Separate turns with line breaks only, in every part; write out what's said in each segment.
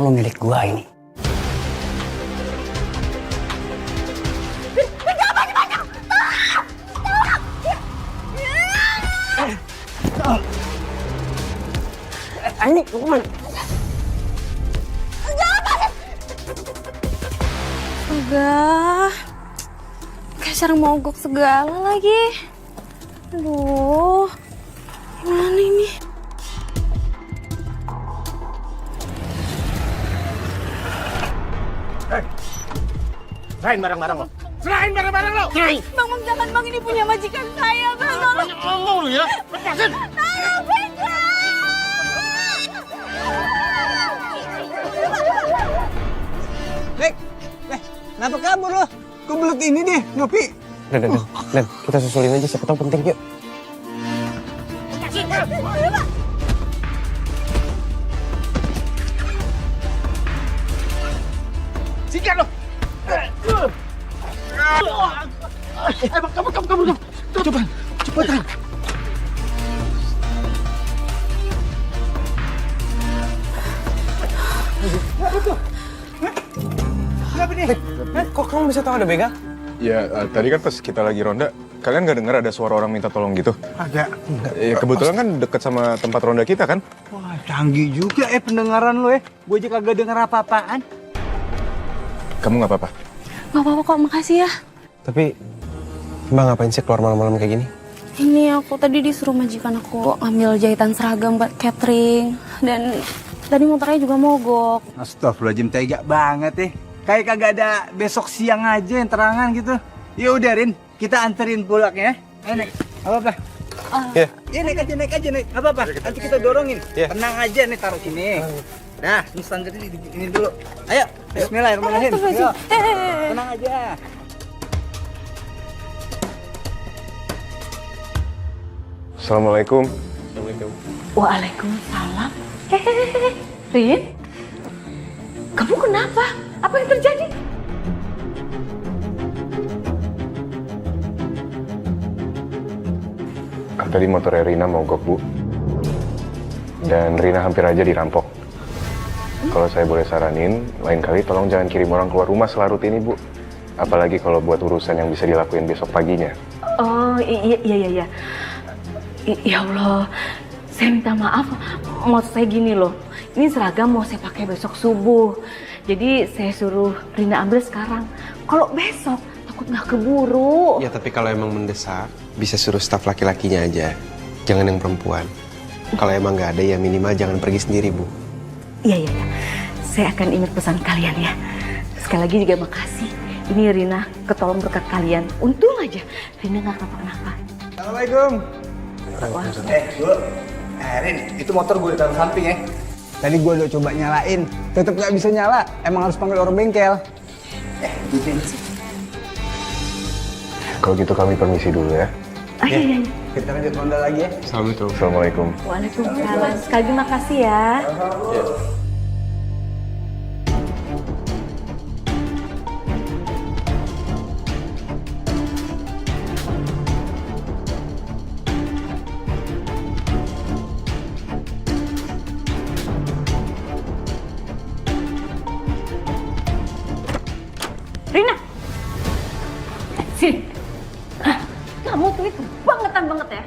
lo milik gua ini. Ini kemana?
Enggak. Kayak sarang mogok segala lagi. Aduh. Gimana ini?
Serahin barang-barang lo. Serahin barang-barang lo. Serahin.
Bang, jangan bang, ini punya majikan saya, bang.
Banyak ngomong lo ya. Lepasin.
Tolong, Pedro!
Lek, kenapa kabur lo? Kok belut ini deh, ngopi?
Dan, kita susulin aja, siapa tahu penting, yuk.
Sikat lo. Kamu. Cepetan.
Kenapa nih?
Kok kamu bisa tahu ada begal?
Ya, tadi kan pas kita lagi ronda, kalian nggak dengar ada suara orang minta tolong gitu?
Agak.
Ya, kebetulan kan deket sama tempat ronda kita kan?
Wah, canggih juga pendengaran lo ya. Gue aja kagak denger apa-apaan.
Kamu nggak apa-apa?
Gak apa-apa kok, makasih ya.
Tapi, Mbak ngapain sih keluar malam-malam kayak gini?
Ini aku tadi disuruh majikan aku ambil jahitan seragam buat catering. Dan tadi motornya juga mogok.
Astagfirullahaladzim, tega banget ya. Kayak kagak ada besok siang aja yang terangan gitu. Ya udah Rin, kita anterin pulang ya. Ayo naik, apa-apa?
Ya.
Ya naik aja, naik. Apa-apa, nanti kita dorongin.
Ya.
Tenang aja nih, taruh sini. Nah, ini standar ini dulu. Ayo, bismillahirrahmanirrahim. Ayo, tenang aja.
Assalamualaikum.
Waalaikumsalam. Hehehe, Rin, kamu kenapa? Apa yang terjadi?
Tadi motornya Rina mogok, Bu. Dan Rina hampir aja dirampok. Kalau saya boleh saranin, lain kali tolong jangan kirim orang keluar rumah selarut ini, Bu. Apalagi kalau buat urusan yang bisa dilakuin besok paginya.
Oh, iya. Ya Allah, saya minta maaf. Maksud saya gini loh, ini seragam mau saya pakai besok subuh. Jadi saya suruh Rina ambil sekarang. Kalau besok takut nggak keburu.
Ya, tapi kalau emang mendesak, bisa suruh staf laki-lakinya aja. Jangan yang perempuan. Kalau emang nggak ada, ya minimal jangan pergi sendiri, Bu.
Iya. Saya akan ingat pesan kalian ya. Sekali lagi juga makasih. Ini Rina ketolong berkat kalian. Untung aja Rina nggak kenapa-kenapa.
Assalamualaikum. Bu, Rin, itu motor gue taruh samping ya. Tadi gue udah coba nyalain, tetap nggak bisa nyala. Emang harus panggil orang bengkel.
Kalau gitu kami permisi dulu ya.
Iya.
Kita lanjut ronda lagi ya.
Assalamualaikum.
Assalamualaikum.
Waalaikumsalam. Sekali lagi makasih ya. Rina, sini. Kamu tuh itu bangetan banget ya.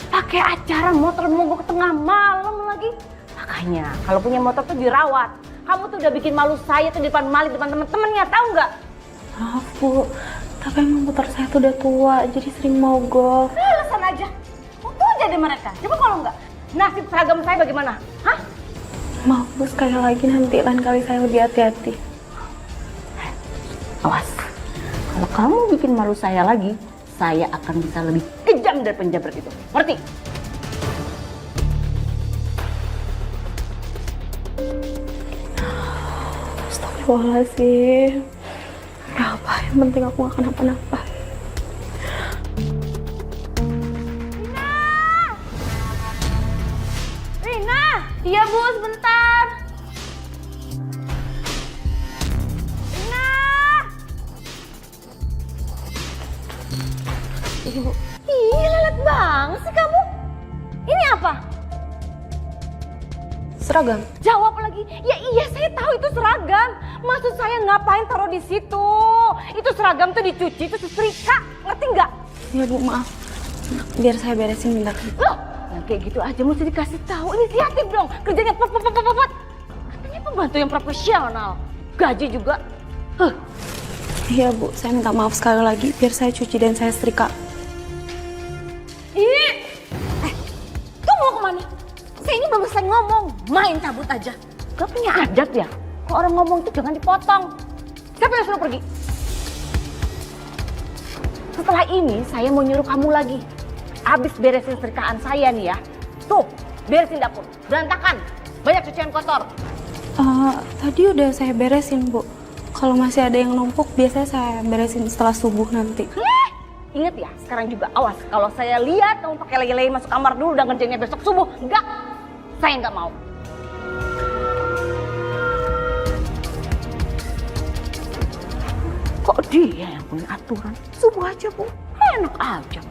Pakai acara motor mogok tengah malam lagi. Makanya kalau punya motor tuh dirawat. Kamu tuh udah bikin malu saya tuh di depan Malik, depan temen-temennya, tahu nggak?
Maaf, Bu. Tapi emang motor saya tuh udah tua, jadi sering mogok.
Alasan aja. Untung aja deh mereka. Coba kalau nggak, nasib seragam saya bagaimana? Hah?
Maaf, Bu. Sekali lagi nanti lain kali saya lebih hati-hati.
Awas. Kalau kamu bikin malu saya lagi, saya akan bisa lebih kejam dari penjabret itu. Ngerti?
Astagfirullahaladzim. Gak apa, yang penting aku gak kenapa-napa.
Rina! Iya Bu, sebentar. Rina!
Ibu,
Ih, lelet banget sih kamu. Ini apa?
seragam.
Jawab lagi. lagi? Ya iya saya tahu itu seragam. Maksud saya ngapain taruh di situ? Itu seragam tuh dicuci terus disetrika, ngerti nggak?
Ya Bu, maaf. Biar saya beresin bentar.
Loh, yang kayak gitu aja mesti dikasih tahu. Inisiatif dong, kerjanya pop. Katanya pembantu yang profesional, gaji juga.
Iya Bu, saya minta maaf sekali lagi. Biar saya cuci dan saya setrika.
Tuh mau kemana? Saya ini baru selesai ngomong, main cabut aja. Gak punya adab ya? Kalau orang ngomong itu jangan dipotong. Siapa yang suruh pergi? Setelah ini saya mau nyuruh kamu lagi. Abis beresin setrikaan saya nih ya. Tuh, beresin dapur, berantakan. Banyak cucian kotor.
Tadi udah saya beresin Bu. Kalau masih ada yang numpuk, biasanya saya beresin setelah subuh nanti.
Ingat ya, sekarang juga awas. Kalau saya lihat kamu pakai lagi-lagi masuk kamar dulu dan ngerjainnya besok subuh. Enggak, saya nggak mau. Kok dia yang punya aturan? Subuh aja Bu, enak aja.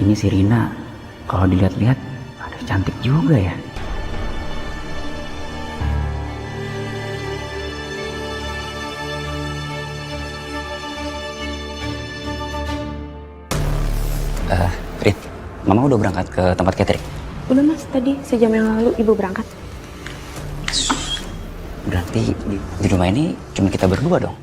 Ini si Rina, kalau dilihat-lihat, ada cantik juga ya. Rin, Mama udah berangkat ke tempat catering?
Udah Mas, tadi sejam yang lalu Ibu berangkat.
Berarti di rumah ini cuma kita berdua dong?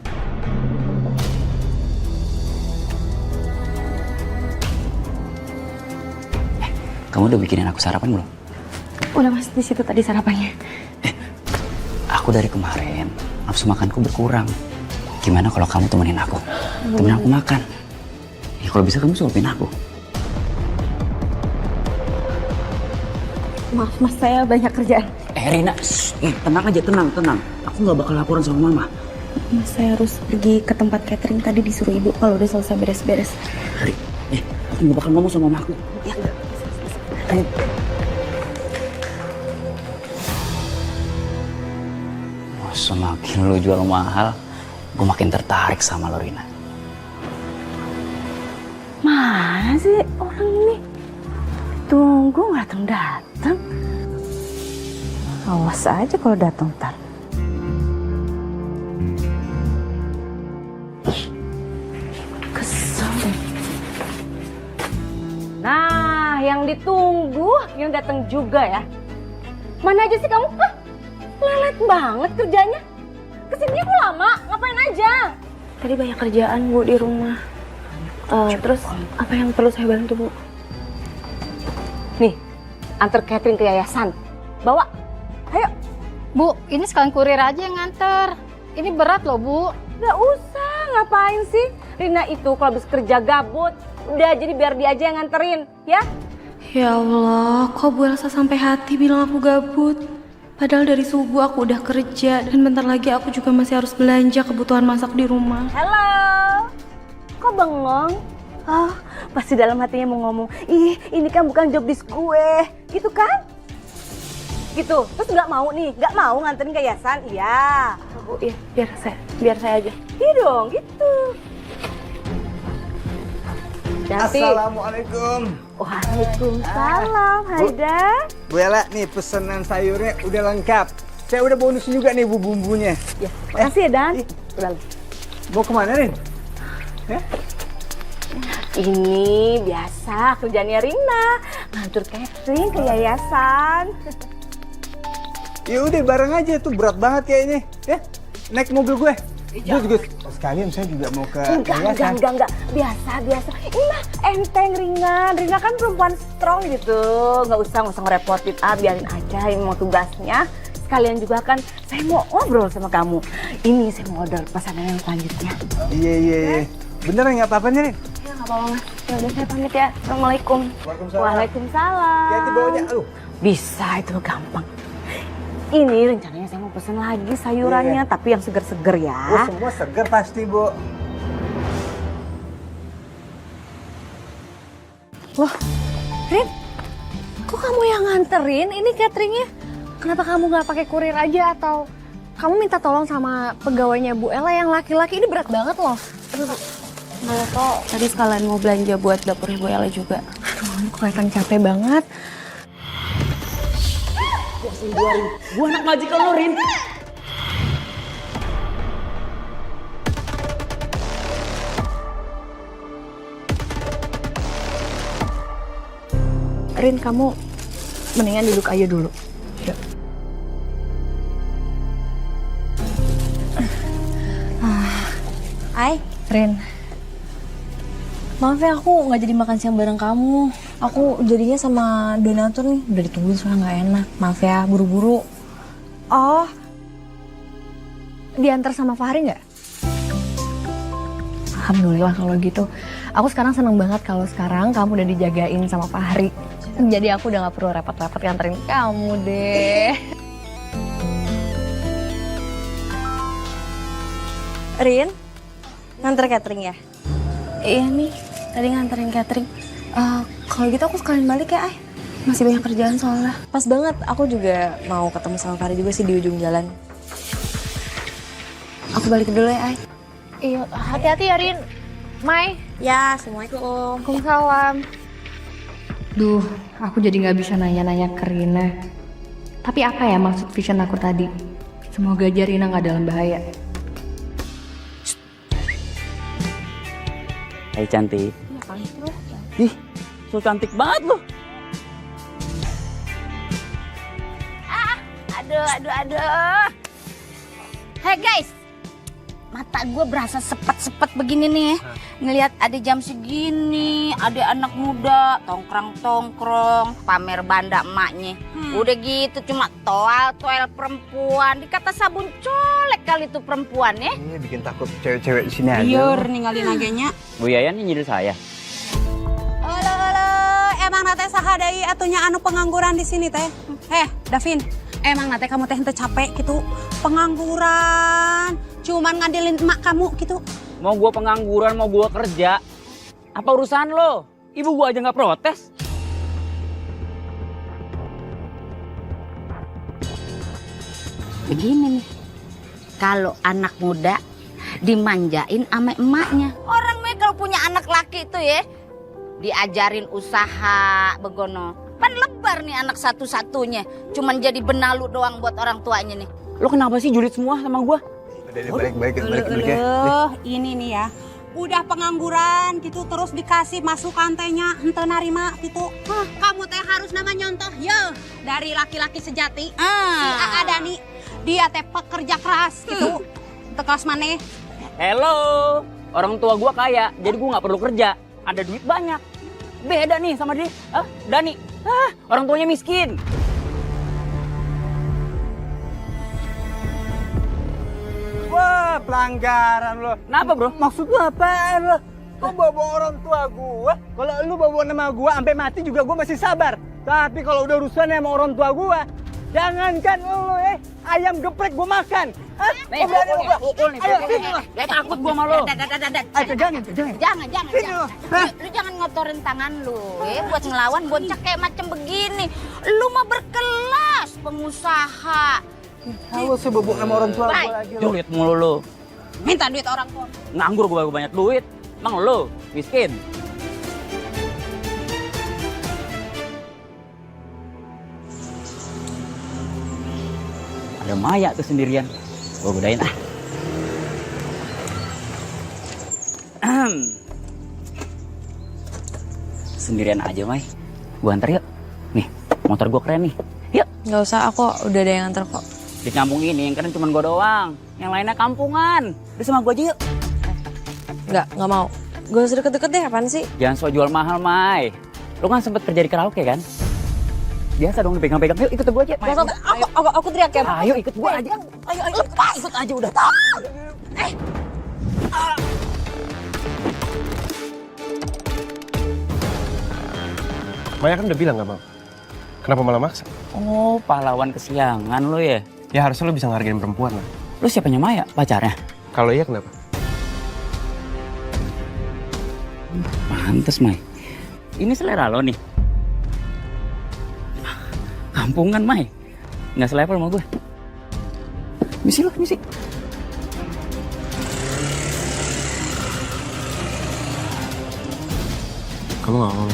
Kamu udah bikinin aku sarapan belum?
Udah Mas, di situ tadi sarapannya.
Aku dari kemarin, nafsu makanku berkurang. Gimana kalau kamu temenin aku? Temenin aku makan. Ya kalau bisa kamu suapin aku.
Maaf Mas, saya banyak kerjaan.
Rina, tenang aja, tenang. Aku nggak bakal laporan sama Mama.
Mas, saya harus pergi ke tempat catering. Tadi disuruh Ibu kalau udah selesai beres-beres.
Aku nggak bakal ngomong sama Mama aku. Ya. Semakin lu jual mahal, gue makin tertarik sama lo, Rina.
Mana sih orang ini? Tunggu nggak datang. Awas aja kalau datang ntar. Kesel deh. Nah, yang ditunggu, yang datang juga ya. Mana aja sih kamu? Hah? Lelet banget kerjanya. Kesini kok lama? Ngapain aja?
Tadi banyak kerjaan Bu di rumah. Terus apa yang perlu saya bantu Bu?
Nih, antar catering ke yayasan. Bawa. Ayo.
Bu, ini sekalian kurir aja yang nganter. Ini berat loh, Bu.
Gak usah, ngapain sih? Rina itu kalau habis kerja gabut. Udah, jadi biar dia aja yang nganterin, ya?
Ya Allah, kok Bu Elsa sampai hati bilang aku gabut? Padahal dari subuh aku udah kerja dan bentar lagi aku juga masih harus belanja kebutuhan masak di rumah.
Halo, kok bengong? Oh, pasti dalam hatinya mau ngomong, ih ini kan bukan job desk gue, gitu kan? Gitu, terus nggak mau nih, nggak mau nganterin ke yayasan, iya.
Bu, iya, biar saya aja.
Iya dong, gitu. Cantik.
Assalamualaikum.
Waalaikumsalam, Haida.
Bu Ella, nih pesanan sayurnya udah lengkap. Saya udah bonusin juga nih bumbunya.
Ya, makasih ya Dan. Udah.
Mau kemana, Rin? Ya?
Ini biasa kerjanya Rina, ngatur catering ke yayasan.
Ya udah bareng aja tuh, berat banget kayaknya. Ya, naik mobil gue. Gus. Sekalian saya juga mau ke yayasan.
Enggak. Biasa. Ini mah enteng, ringan. Rina kan perempuan strong gitu. Nggak usah ngerepotin. Biarin aja, ini mau tugasnya. Sekalian juga kan saya mau ngobrol sama kamu. Ini saya mau order pesanan yang selanjutnya.
Iya. Beneran nggak apa-apa nih, Rin?
Ya nggak apa-apa Mas. Ya udah saya pamit ya. Assalamualaikum.
Waalaikumsalam.
Hati-hati bawanya. Aduh.
Bisa, itu gampang. Ini rencananya saya mau mau pesen lagi sayurannya, tapi yang seger-seger ya.
Oh, semua seger pasti, Bu.
Wah, Rin, kok kamu yang nganterin ini cateringnya? Kenapa kamu nggak pakai kurir aja atau kamu minta tolong sama pegawainya Bu Ella yang laki-laki? Ini berat banget loh.
Nggak kok, tadi sekalian mau belanja buat dapurnya Bu Ella juga.
Aduh, kelihatan capek banget.
Gua anak majikan lo, Rin.
Rin, kamu mendingan duduk aja dulu. Yuk. Rin. Maaf ya, aku nggak jadi makan siang bareng kamu. Aku jadinya sama donatur nih, udah ditungguin soalnya nggak enak. Maaf ya, buru-buru. Oh, diantar sama Fahri nggak? Alhamdulillah kalau gitu. Aku sekarang seneng banget kalau sekarang kamu udah dijagain sama Fahri. Jadi aku udah nggak perlu repot-repot nganterin kamu deh.
Rin, nganter catering ya?
Iya nih, tadi nganterin catering. Kalau gitu aku sekalian balik ya, Ay. Masih banyak kerjaan soalnya.
Pas banget, aku juga mau ketemu sama Fahri juga sih di ujung jalan. Aku balik dulu ya, Ay.
Iya, hati-hati ya, Rin. Mai.
Ya, Assalamualaikum.
Waalaikumsalam. Duh, aku jadi nggak bisa nanya-nanya ke Rina. Tapi apa ya maksud vision aku tadi? Semoga aja Rina nggak dalam bahaya.
Hai cantik. Ih, so cantik banget lo.
Aduh. Hey guys, mata gue berasa sepet-sepet begini nih. Ngelihat ada jam segini, ada anak muda tongkrong-tongkrong, pamer banda emaknya. Udah gitu cuma toel perempuan, dikata sabun colek kali itu perempuan ya.
Ini bikin takut cewek-cewek di sini aja.
Biar ninggalin aganya.
Bu Yayan nyindir saya.
Halo, emang nate sahadai atunya anu pengangguran di sini teh. Davin, emang nate kamu teh henteu capek gitu pengangguran, cuman ngadilin emak kamu gitu.
Mau gua pengangguran, mau gua kerja. Apa urusan lo? Ibu gua aja nggak protes.
Begini nih, kalau anak muda dimanjain sama emaknya. Orang kalau punya anak laki itu ya, diajarin usaha begono. Pan lebar nih anak satu-satunya, cuman jadi benalu doang buat orang tuanya nih.
Lo kenapa sih julid semua sama gua?
Udah deh, balik ya.
Ini nih ya, udah pengangguran gitu terus dikasih masukan tehnya henteu narima gitu. Kamu teh harus nama nyontoh ya dari laki-laki sejati. Si Aa Dani, dia teh pekerja keras gitu. Teu kelas maneh.
Hello, orang tua gua kaya, jadi gua nggak perlu kerja. Ada duit banyak. Beda nih sama dia, Dani. Orang tuanya miskin.
Wah, pelanggaran lo.
Kenapa bro?
Maksud lu apaan lo? Kok bawa orang tua gua? Kalau lu bawa nama gua sampai mati juga gua masih sabar. Tapi kalau udah urusan sama orang tua gua, jangankan lu ayam geprek gua makan. Hah?
Nih, pukul nih. Gak takut gua sama lo.
Jangan. Lu jangan ngotorin tangan lu, buat ngelawan bocah kayak macam begini. Lu mah berkelas, pengusaha.
Kalau sebebuk nama orang tua gua lagi lo.
Julid mulu lo.
Minta duit orang tua.
Nganggur gua banyak duit. Emang lo miskin? Ada Maya tuh sendirian. Gua godain ah. Sendirian aja, Mai. Gua antar yuk. Nih, motor gua keren nih. Yuk.
Nggak usah, aku udah ada yang nganter kok.
Di kampung ini yang keren cuma gua doang. Yang lainnya kampungan. Udah sama gua aja yuk.
Nggak mau. Gak usah deket-deket deh, apaan sih?
Jangan sok jual mahal, Mai. Lu kan sempet kerja di karaoke kan? Biasa dong dipegang-pegang. Yuk ikut gua aja.
Aku teriak ya.
Ayo ikut gua aja. Ayo lepas. Ikut aja udah.
Maya kan udah bilang gak mau. Kenapa malah maksa?
Oh, pahlawan kesiangan lo ya.
Ya harusnya lo bisa ngehargain perempuan lah.
Lu siapanya Maya? Pacarnya?
Kalau iya kenapa?
Pantes, Mai. Ini selera lo nih. Kampungan, Mai. Nggak selevel sama gue. Misi lo, misi.
Kamu gak mau?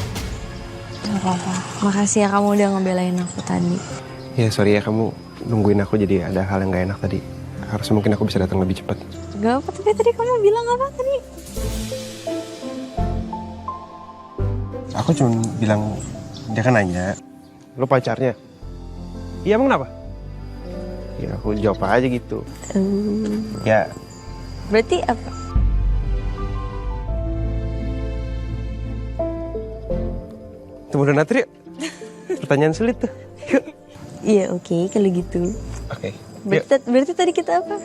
Gak apa-apa. Makasih ya kamu udah ngebelain aku tadi.
Ya sorry ya kamu nungguin aku jadi ada hal yang gak enak tadi. Harusnya mungkin aku bisa datang lebih cepat.
Gak apa, tapi tadi kamu bilang apa tadi?
Aku cuma bilang, dia kan nanya, lo pacarnya? Iya emang kenapa? Ya aku jawab aja gitu. Ya.
Berarti apa?
Temu dan Natri yuk. Pertanyaan sulit tuh. Yuk.
Iya oke, kalau gitu.
Oke.
Berarti tadi kita apa?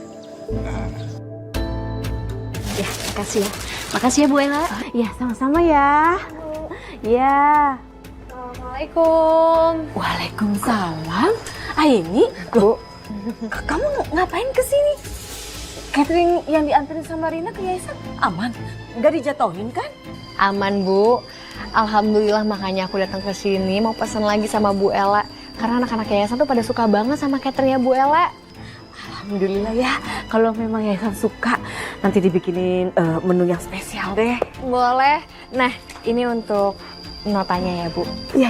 Ya, makasih ya. Makasih ya Bu Ella. Ya, sama-sama ya. Ya.
Assalamualaikum.
Waalaikumsalam. Aini, Bu. Kamu ngapain kesini? Catering yang dianterin sama Rina ke yayasan aman? Gak dijatuhin kan?
Aman Bu. Alhamdulillah makanya aku datang ke sini mau pesan lagi sama Bu Ella. Karena anak-anak yayasan tuh pada suka banget sama cateringnya Bu Ella.
Alhamdulillah ya. Kalau memang yayasan suka, nanti dibikinin menu yang spesial deh.
Boleh. Nah, ini untuk notanya ya Bu.
Iya.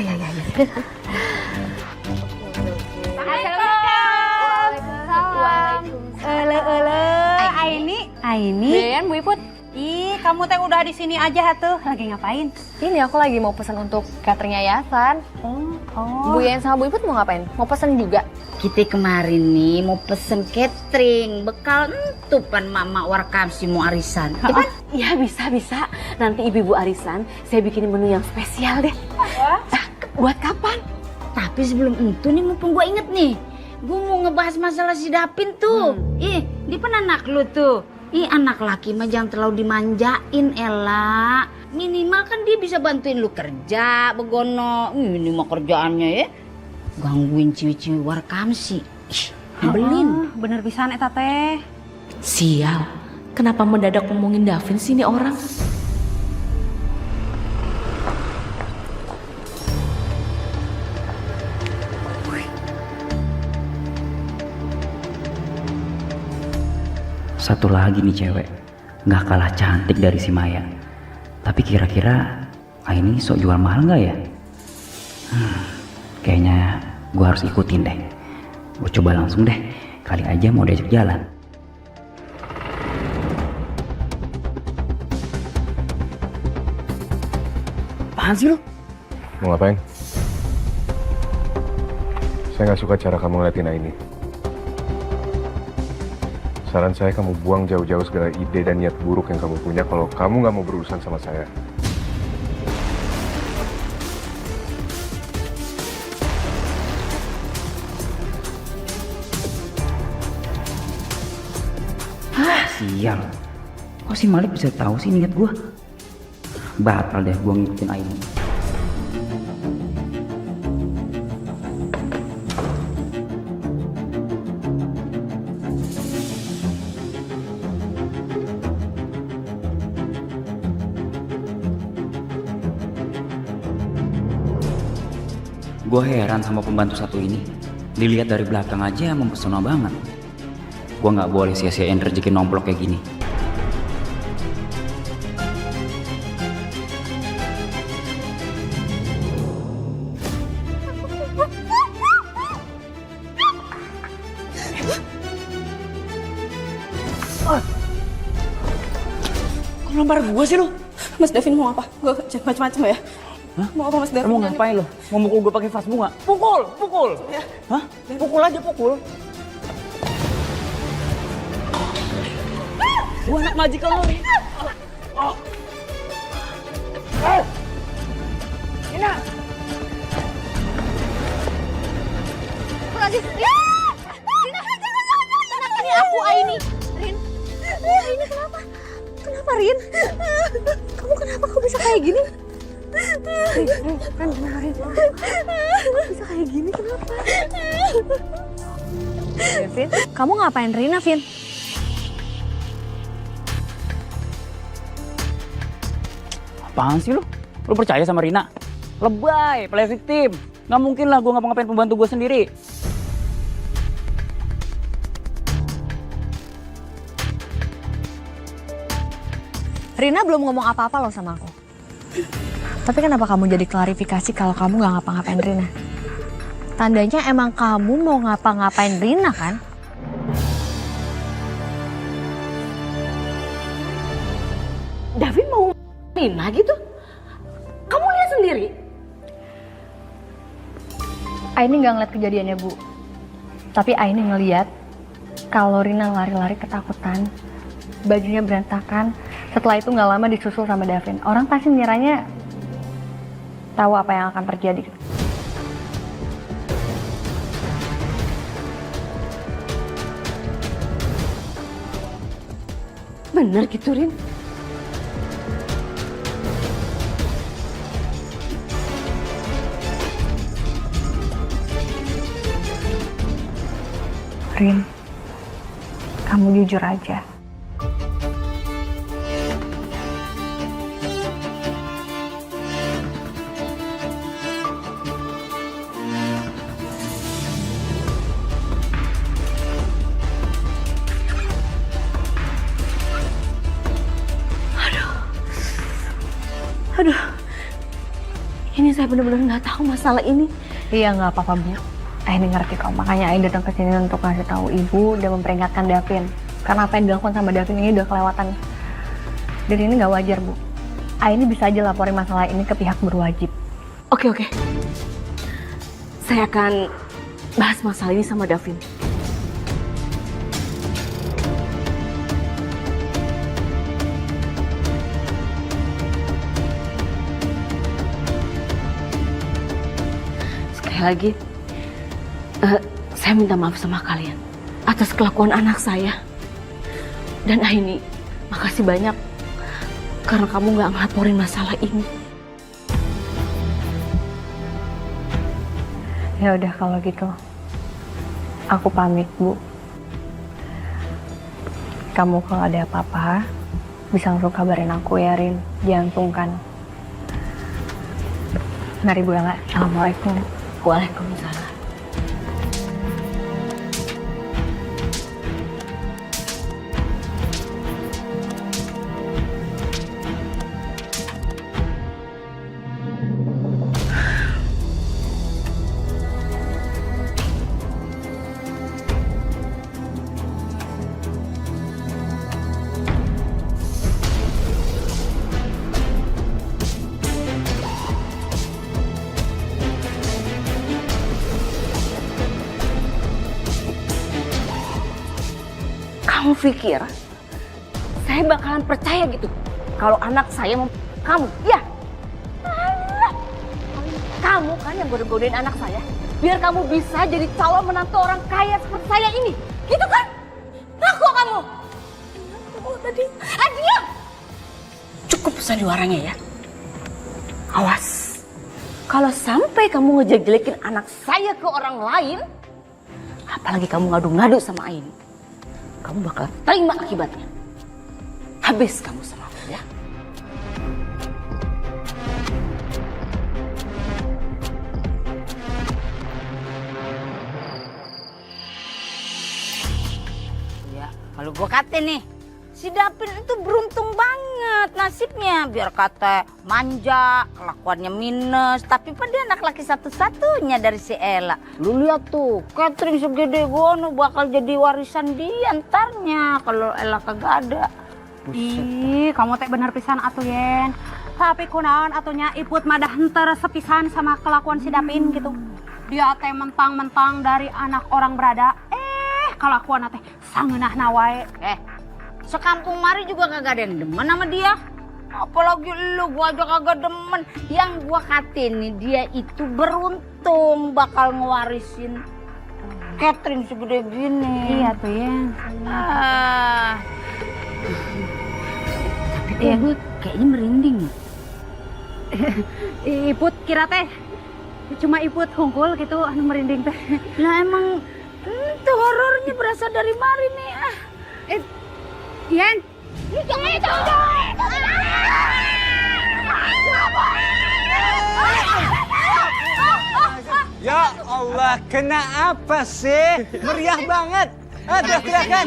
Aini.
Ben, Bu Iput.
Ih, kamu teh udah di sini aja tuh. Lagi ngapain?
Ini aku lagi mau pesan untuk catering yayasan.
Oh.
Bu Yen sama Bu Iput mau ngapain? Mau pesan juga?
Kita kemarin nih mau pesen catering, bekal entupan mama warkamsi mau arisan. Ya kan?
Ya bisa. Nanti ibu-ibu arisan, saya bikinin menu yang spesial deh. Buat kapan?
Tapi sebelum itu nih mumpung gue inget nih, gue mau ngebahas masalah si Dapin tuh. Ih, dia kan anak lu tuh. Ih, anak laki mah jangan terlalu dimanjain, Ella. Minimal kan dia bisa bantuin lu kerja, begono. Minimal kerjaannya ya. Gangguin ciwi-ciwi warkamsi. Ih, nyebelin.
Bener pisan eta teh.
Sial, kenapa mendadak ngomongin Davin sih ini orang?
Satu lagi nih cewek, nggak kalah cantik dari si Maya. Tapi kira-kira ini sok jual mahal nggak ya? Kayaknya gue harus ikutin deh. Gue coba langsung deh, kali aja mau diajak jalan. Apaan sih lu?
Mau ngapain? Saya nggak suka cara kamu ngeliatin Aini. Saran saya kamu buang jauh-jauh segala ide dan niat buruk yang kamu punya kalau kamu nggak mau berurusan sama saya.
Sial, kok si Malik bisa tahu sih niat gue? Batal deh gue ngikutin Aini. Gue heran sama pembantu satu ini. Dilihat dari belakang aja mempesona banget. Gue nggak boleh sia-siain rezeki nomplok kayak gini. Kok lempar gue sih lu?
Mas Davin mau apa? Gue jangan macam-macam ya.
Hah?
Mau apa Mas Davin?
Mau ngapain lo? Mau mukul gue pakai vas bunga? Pukul!
Ya.
Hah? Pukul aja, pukul. Gue anak majikan lo nih.
Ina! Rin! Jangan! Ini aku, Aini. Rin. Aini kenapa? Kenapa, Rin? Kamu kenapa? Kok bisa kayak gini? Rin, kenapa, Rin? Kok bisa kayak gini? Kenapa?
Vin, kamu ngapain Rina, Vin?
Apaan sih lu? Lu percaya sama Rina? Lebay, play victim. Nggak mungkin lah gue ngapa-ngapain pembantu gue sendiri.
Rina belum ngomong apa-apa loh sama aku. Tapi kenapa kamu jadi klarifikasi kalau kamu nggak ngapa-ngapain Rina? Tandanya emang kamu mau ngapa-ngapain Rina kan?
Davin mau Rina gitu? Kamu lihat sendiri?
Aini nggak ngeliat kejadiannya, Bu. Tapi Aini ngeliat kalau Rina lari-lari ketakutan, bajunya berantakan. Setelah itu nggak lama disusul sama Davin. Orang pasti ngiranya tahu apa yang akan terjadi.
Bener gitu, Rin?
Rin, kamu jujur aja.
Aduh, ini saya benar-benar nggak tahu masalah ini.
Iya, nggak apa-apa, Bu. Aini ngerti kok, makanya Aini datang ke sini untuk ngasih tahu Ibu dan memperingatkan Davin. Karena apa yang dilakukan sama Davin ini udah kelewatan. Dan ini nggak wajar, Bu. Aini bisa aja laporin masalah ini ke pihak berwajib.
Oke. Saya akan bahas masalah ini sama Davin. Sekali lagi, saya minta maaf sama kalian atas kelakuan anak saya. Dan Aini, makasih banyak karena kamu nggak ngelaporin masalah ini.
Ya udah kalau gitu, aku pamit, Bu. Kamu kalau ada apa-apa bisa langsung kabarin aku ya, Rin. Jangan sungkan. Mari Bu Ella. Assalamualaikum.
Waalaikumsalam. Kamu pikir saya bakalan percaya gitu kalau anak saya mau kamu? Ya, alah. Kamu kan yang goda-godain anak saya biar kamu bisa jadi calon menantu orang kaya seperti saya ini, gitu kan? Ngaku kamu. Oh, tadi, diam. Cukup sandiwaranya ya. Awas, kalau sampai kamu ngejelek-jelekin anak saya ke orang lain, apalagi kamu ngadu-ngadu sama Aini, kamu bakal terima akibatnya. Habis kamu sama aku ya.
Ya, kalau gua kata nih, si Davin itu beruntung banget nasibnya. Biar kata manja, kelakuannya minus, tapi kan dia anak laki satu-satunya dari si Ella. Lu lihat tuh, catering segede gono bakal jadi warisan dia entarnya kalau Ella kagak ada.
Ih, kamu teh bener pisan atuh, Yen. Tapi kunaon atunya Iput madah henter sepisan sama kelakuan si Davin gitu. Dia teh mentang-mentang dari anak orang berada, kelakuan teh sangeunah wae.
Sekampung mari juga kagak ada yang demen sama dia. Apalagi lu, gua aja kagak demen. Yang gua katain nih, dia itu beruntung bakal ngewarisin catering segede gini.
Iya tuh, Yen.
Tapi kok gue kayaknya merinding.
Iput kira teh cuma Iput hungkul gitu anu merinding teh.
Lah emang Itu horornya berasal dari mari nih. Yan.
Ya Allah, kena apa sih? Meriah banget. Teriak-teriakan.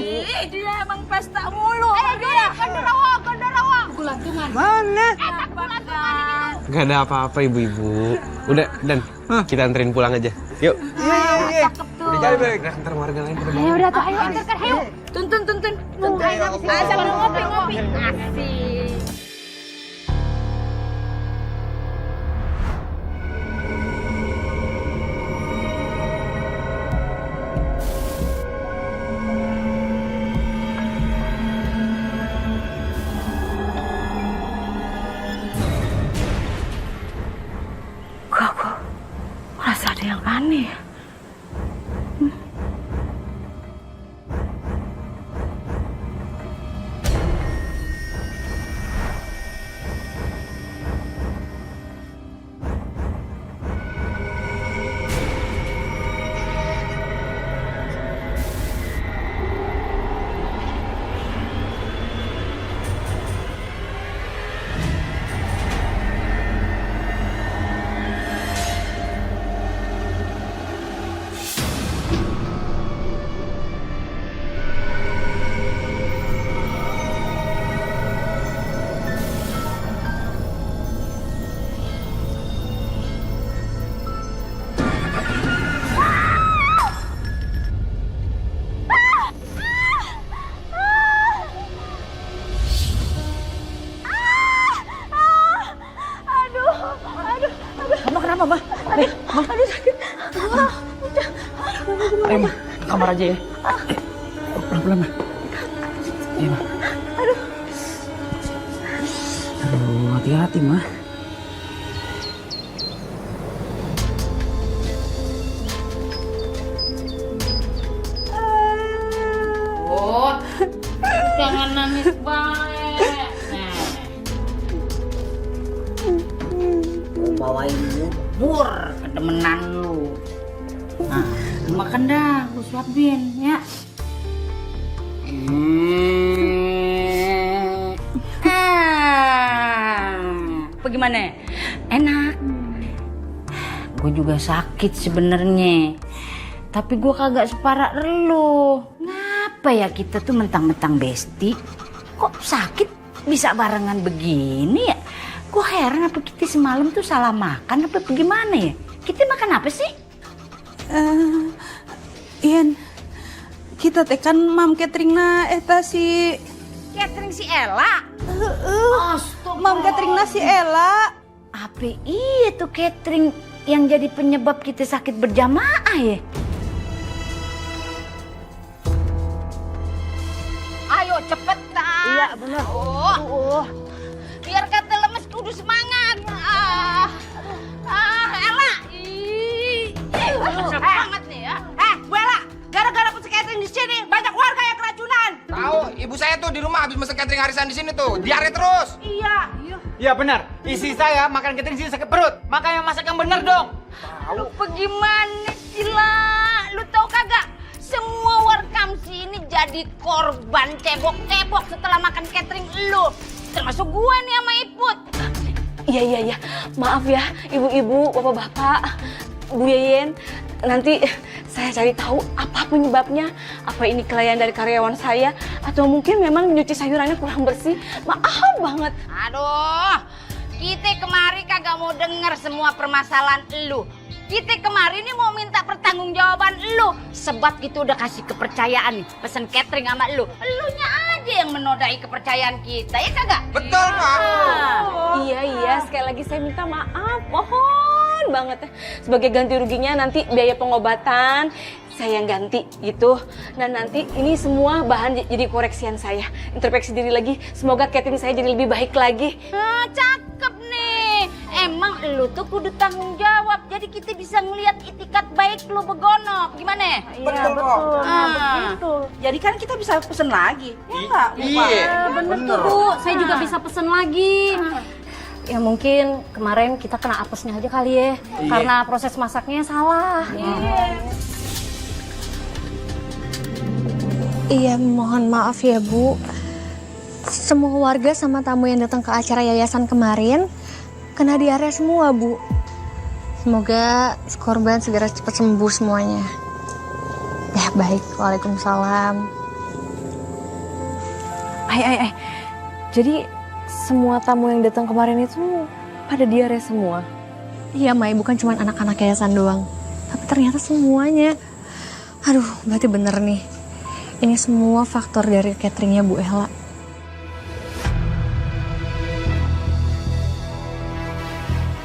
Dia emang pesta mulu. Dia Gondorawa. Kulantungan.
Mana?
Gak ada apa-apa ibu-ibu. Udah, Dan, kita anterin pulang aja. Yuk.
Iya.
Udah jalan, ntar warga lain pada bangun.
Udah tuh, ayo antarkan, ayo. Tuntun. Sambil ngopi. Asik.
Gue merasa ada yang aneh.
Ayo, Ma, ke kamar aja ya. Pelan-pelan, Ma. Ayo, Ma. Aduh, hati-hati, Ma.
Oh, jangan nangis banget. Bawain bubur kedemenan lu. Nah, makan dah, gue suapin ya. Bagaimana? Enak. Gue juga sakit sebenarnya, tapi gue kagak separah lu. Ngapa ya kita tuh mentang-mentang besti? Kok sakit bisa barengan begini ya? Gue heran apa kita semalam tuh salah makan apa bagaimana ya? Kita makan apa sih?
Ian, kita tekan mam cateringna eta si
Catering si Ella.
mam cateringna si Ella.
Apa iya tuh catering yang jadi penyebab kita sakit berjamaah ya? Ayo cepetan.
Iya, benar.
Biar kata lemes kudu semangat. Ella. Semangat nih ya.
Bu Ella, gara-gara pesen catering di sini banyak warga yang keracunan.
Tahu, ibu saya tuh di rumah habis mesen catering arisan di sini tuh, diare terus.
Iya benar. Isi saya makan catering sini sakit perut. Makanya masak yang benar dong.
Lu bagaimana sih lah? Lu tahu kagak? Semua warkamsi ini jadi korban cebok-cebok setelah makan catering lu. Termasuk gua nih sama Iput.
Iya. Maaf ya, ibu-ibu, bapak-bapak, Bu Yeyen. Nanti saya cari tahu apa penyebabnya. Apa ini kelainan dari karyawan saya atau mungkin memang nyuci sayurannya kurang bersih. Maaf banget.
Aduh, kita kemari kagak mau denger semua permasalahan lu. Kita kemarin nih mau minta pertanggungjawaban lu. Sebab kita udah kasih kepercayaan nih, pesen catering sama lu. Elunya aja yang menodai kepercayaan kita, ya kagak?
Betul, Pak.
Iya, sekali lagi saya minta maaf. Mohon banget ya. Sebagai ganti ruginya nanti biaya pengobatan saya yang ganti gitu. Dan nanti ini semua bahan jadi koreksian saya. Introspeksi diri lagi. Semoga catering saya jadi lebih baik lagi.
Cakep nih. Emang lu tuh kudu tanggung jawab. Jadi kita bisa ngelihat itikat baik lu begono. Gimana?
Iya, betul. Begitu. Jadi kan kita bisa pesen lagi. Ya enggak?
Iya.
Bener tuh Bu, saya juga bisa pesen lagi. Ya mungkin kemarin kita kena apesnya aja kali ya. Karena proses masaknya salah.
Iya, mohon maaf ya Bu. Semua warga sama tamu yang datang ke acara yayasan kemarin kena diare semua Bu. Semoga korban segera cepat sembuh semuanya. Ya baik, waalaikumsalam.
Jadi semua tamu yang datang kemarin itu pada diare semua?
Iya Mai, bukan cuma anak-anak yayasan doang. Tapi ternyata semuanya. Aduh, berarti bener nih. Ini semua faktor dari cateringnya Bu Ella.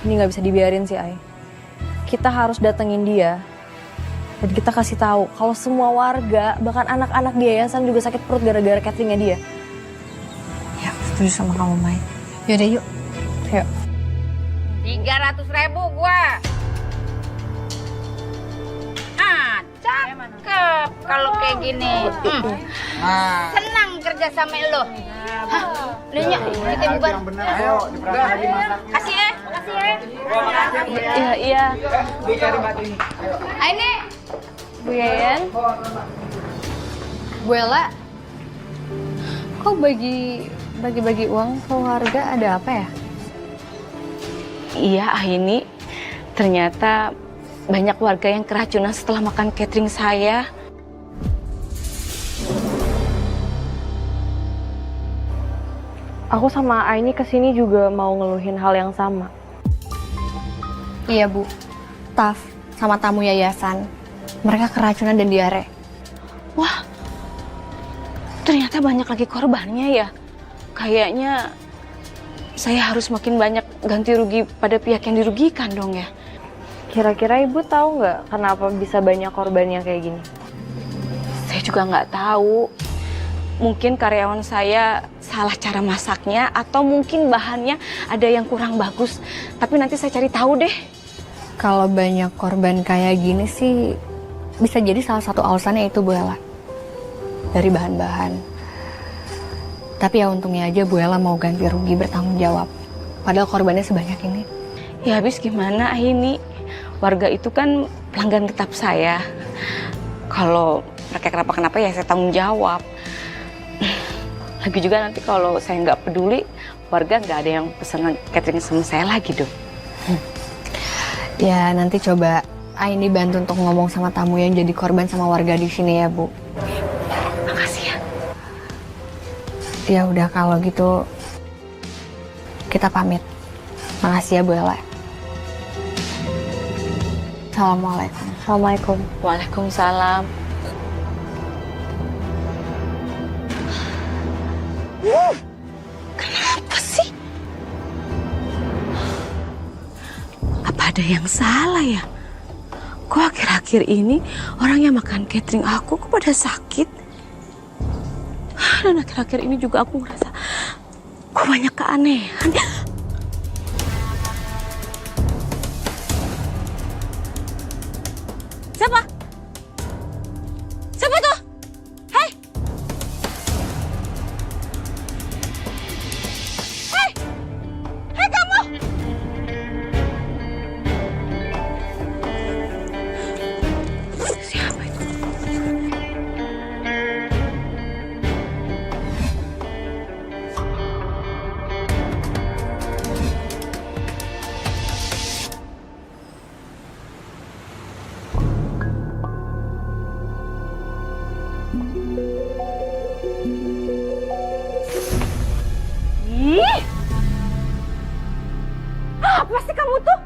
Ini nggak bisa dibiarin sih, Ai. Kita harus datengin dia. Dan kita kasih tahu kalau semua warga, bahkan anak-anak di yayasan juga sakit perut gara-gara cateringnya dia.
Ya, setuju sama kamu Mai. Yaudah yuk.
Yuk.
300.000 gua. Cakep kalau kayak gini. Senang kerja sama lo. Hah, udah nyok, kita bubar.
Ayo, diperhatikan dimasak.
Kasih ya, kasih ya.
Iya.
Dicari batu ini.
Ini
Bu Yayan. Bu Ella. Kok bagi-bagi uang ke warga ada apa ya?
Iya, Aini. Ternyata banyak warga yang keracunan setelah makan catering saya. Aku sama Aini kesini juga mau ngeluhin hal yang sama.
Iya Bu. Staff sama tamu yayasan. Mereka keracunan dan diare.
Wah, ternyata banyak lagi korbannya ya. Kayaknya saya harus makin banyak ganti rugi pada pihak yang dirugikan dong ya. Kira-kira Ibu tahu nggak kenapa bisa banyak korbannya kayak gini? Saya juga nggak tahu. Mungkin karyawan saya salah cara masaknya atau mungkin bahannya ada yang kurang bagus. Tapi nanti saya cari tahu deh.
Kalau banyak korban kayak gini sih bisa jadi salah satu alasannya itu Bu Ella. Dari bahan-bahan. Tapi ya untungnya aja Bu Ella mau ganti rugi bertanggung jawab. Padahal korbannya sebanyak ini.
Ya habis gimana ini? Warga itu kan pelanggan tetap saya. Kalau mereka kenapa-kenapa ya saya tanggung jawab. Lagi juga nanti kalau saya nggak peduli, warga nggak ada yang pesan catering sama saya lagi dong.
Ya nanti coba Aini bantu untuk ngomong sama tamu yang jadi korban sama warga di sini ya Bu.
Makasih ya.
Ya udah kalau gitu kita pamit. Makasih ya Bu Ella. Assalamualaikum.
Assalamualaikum. Waalaikumsalam. Kenapa sih? Apa ada yang salah ya? Kok akhir-akhir ini orang yang makan catering aku kok pada sakit? Dan akhir-akhir ini juga aku ngerasa kok banyak keanehan. Siapa? Siapa tuh? Hei! Hei! Hei kamu! Siapa itu? Ih! Apa sih kamu tuh?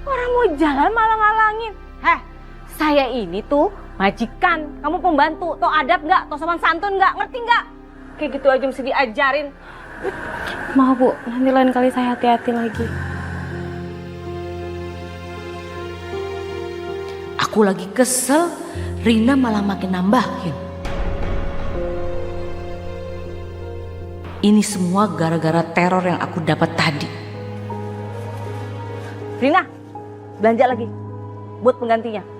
Orang mau jalan malah ngalangin. Heh, saya ini tuh majikan, kamu pembantu. Tau adab nggak? Tau sopan santun nggak? Ngerti nggak? Kayak gitu aja mesti diajarin. Maaf Bu, nanti lain kali saya hati-hati lagi.
aku lagi kesel, Rina malah makin nambahin. Ini semua gara-gara teror yang aku dapat tadi.
Rina, belanja lagi buat penggantinya.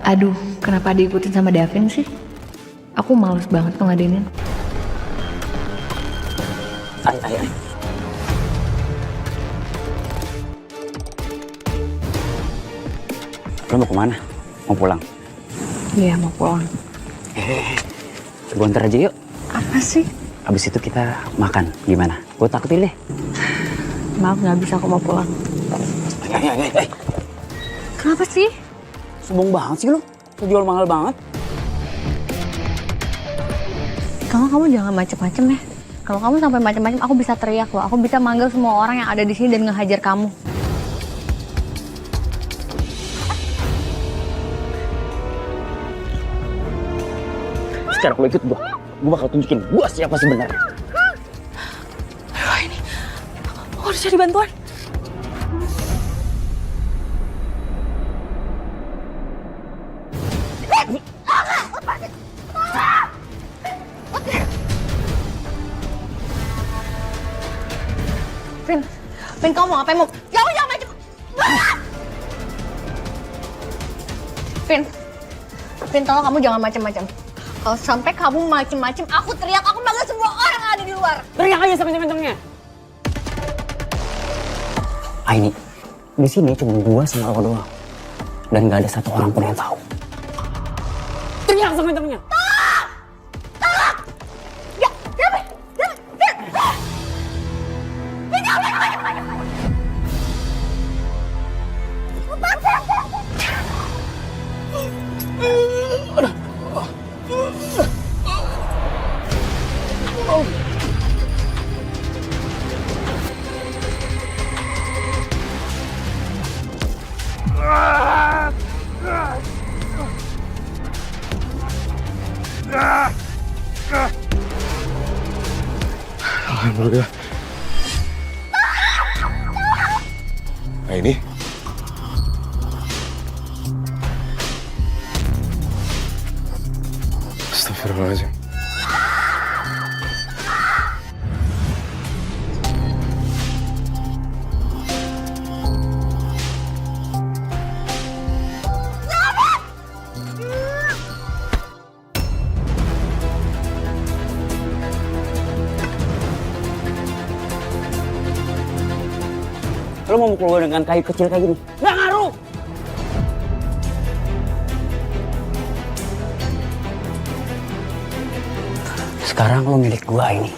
Aduh, kenapa diikutin sama Davin sih? Aku males banget ngeladenin.
Ay. Lo mau kemana? Mau pulang?
Iya, mau pulang.
Gue antar aja yuk.
Apa sih?
Abis itu kita makan. Gimana? Gue takutin deh.
Maaf, nggak bisa, aku mau pulang.
Ay.
Kenapa sih?
Sombong banget sih lo. Jual mahal banget.
Kamu jangan macem-macem ya. Kalau kamu sampai macem-macem, aku bisa teriak loh. Aku bisa manggil semua orang yang ada di sini dan ngehajar kamu.
Sekarang lo ikut gue bakal tunjukin gue siapa sebenarnya.
Aduh, ini aku harus cari bantuan. Vin, kamu mau ngapain? Mau jauh jangan macam. Vin, tolong kamu jangan macam-macam. Kalau sampai kamu macam-macam, aku teriak, aku panggil semua orang yang ada di luar.
Teriak aja sekenceng-kencengnya. Ini di sini cuma gua sama lo doang, dan gak ada satu orang pun yang tahu. Teriak sekencengnya.
Alhamdulillah. Ini. Astagfirullahaladzim.
Lo mau mukul gue dengan kayu kecil kayak gini? Nggak ngaruh! Sekarang lo milik gue ini.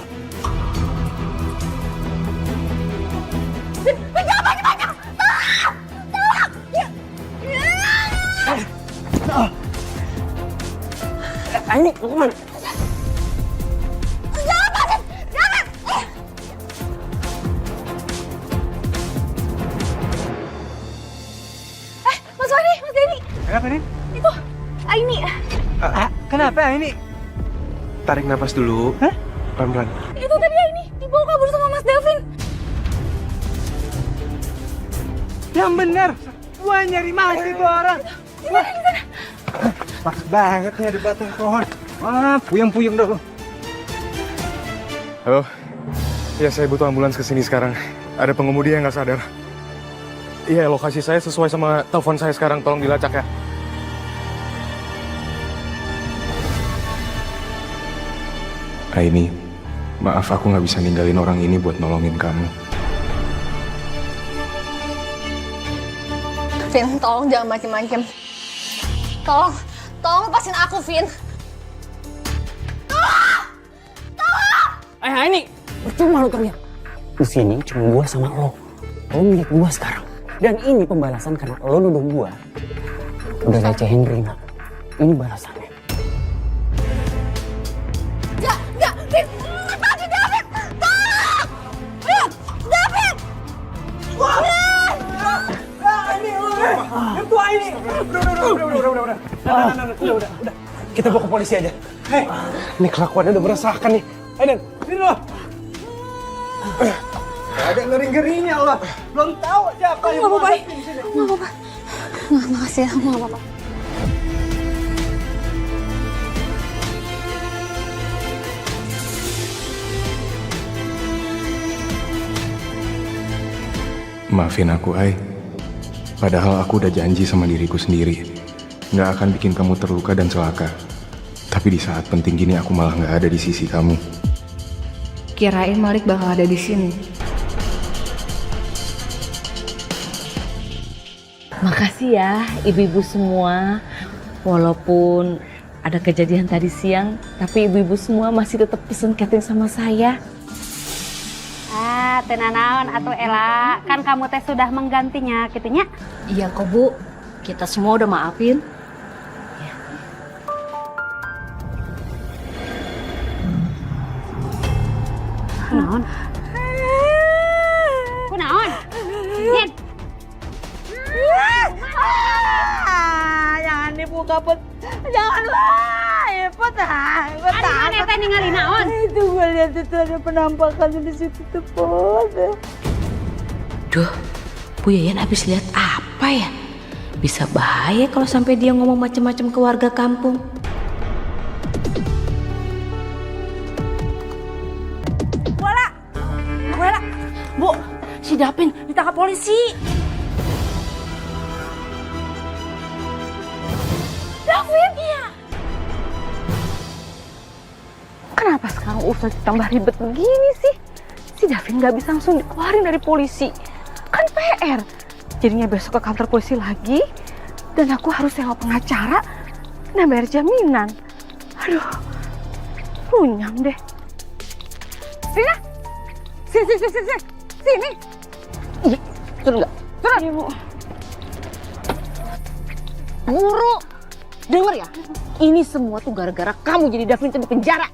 Ini, lo kemana?
Kenapa nih?
Itu Aini.
Kenapa ini?
Tarik napas dulu.
Hah?
Pelan-pelan.
Itu tadi Aini dibawa kabur sama Mas Davin.
Yang benar. Gua nyari mas itu orang.
Di sana.
Pas banget nih di batang pohon. Wah, puyeng-puyeng dah.
Halo. Ya, saya butuh ambulans kesini sekarang. Ada pengemudi yang nggak sadar. Iya, lokasi saya sesuai sama telepon saya sekarang. Tolong dilacak ya. Aini, maaf aku nggak bisa ninggalin orang ini buat nolongin kamu.
Vin, tolong jangan macem-macem. Tolong lepasin aku, Vin.
Ini, percuma lo teriak. Di sini cuma gua sama lo. Lo milik gua sekarang. Dan ini pembalasan karena lo nuduh gua udah lecehin Rina. Ini balasannya.
Enggak, Vin. Tadi Davin. Tolong! Davin!
Udah. Kita bawa ke polisi aja. Hei, ini kelakuannya udah meresahkan nih. Ayo, sini lo.
Ada ngeri-ngerinya Allah. Belum tahu siapa yang mau
Nggak apa-apa. Nggak, makasih ya. Nggak apa-apa.
Maafin aku, Ai. Padahal aku udah janji sama diriku sendiri. nggak akan bikin kamu terluka dan celaka. Tapi di saat penting gini aku malah nggak ada di sisi kamu.
Kirain Malik bakal ada di sini.
Makasih ya ibu-ibu semua. Walaupun ada kejadian tadi siang, tapi ibu-ibu semua masih tetap pesen catering sama saya.
Tenanaon atau Ela, kan kamu teh sudah menggantinya gitunya.
Iya kok Bu, kita semua udah maafin.
Kunaon? Kunaon? Nin.
Jangan dibuka Put, jangan lah, Put.
Ada mana teh ningali naon?
Itu gue lihat itu ada penampakan di situ tuh Put.
Duh, Bu Yayan habis lihat apa ya? Bisa bahaya kalau sampai dia ngomong macam-macam ke warga kampung. Bu, si Davin ditangkap polisi.
Davin? Iya. Kenapa sekarang urusan tambah ribet begini sih? Si Davin gak bisa langsung dikeluarin dari polisi. Kan PR. Jadinya besok ke kantor polisi lagi. Dan aku harus sewa pengacara dan bayar jaminan. Aduh, runyam deh. Rina, sini. Sini. Iya, turun nggak? Turun. Iya, Bu. Guru, denger ya. Ini semua tuh gara-gara kamu jadi Davin di penjara.